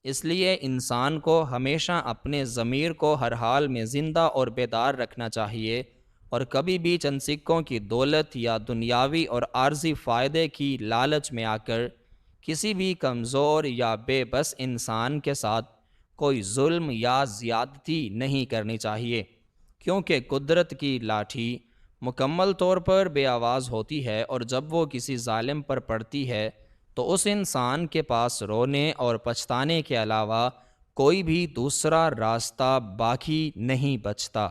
اس لیے انسان کو ہمیشہ اپنے ضمیر کو ہر حال میں زندہ اور بیدار رکھنا چاہیے، اور کبھی بھی چند سکوں کی دولت یا دنیاوی اور عارضی فائدے کی لالچ میں آ کر کسی بھی کمزور یا بے بس انسان کے ساتھ کوئی ظلم یا زیادتی نہیں کرنی چاہیے۔ کیونکہ قدرت کی لاٹھی مکمل طور پر بے آواز ہوتی ہے، اور جب وہ کسی ظالم پر پڑتی ہے تو اس انسان کے پاس رونے اور پچھتانے کے علاوہ کوئی بھی دوسرا راستہ باقی نہیں بچتا۔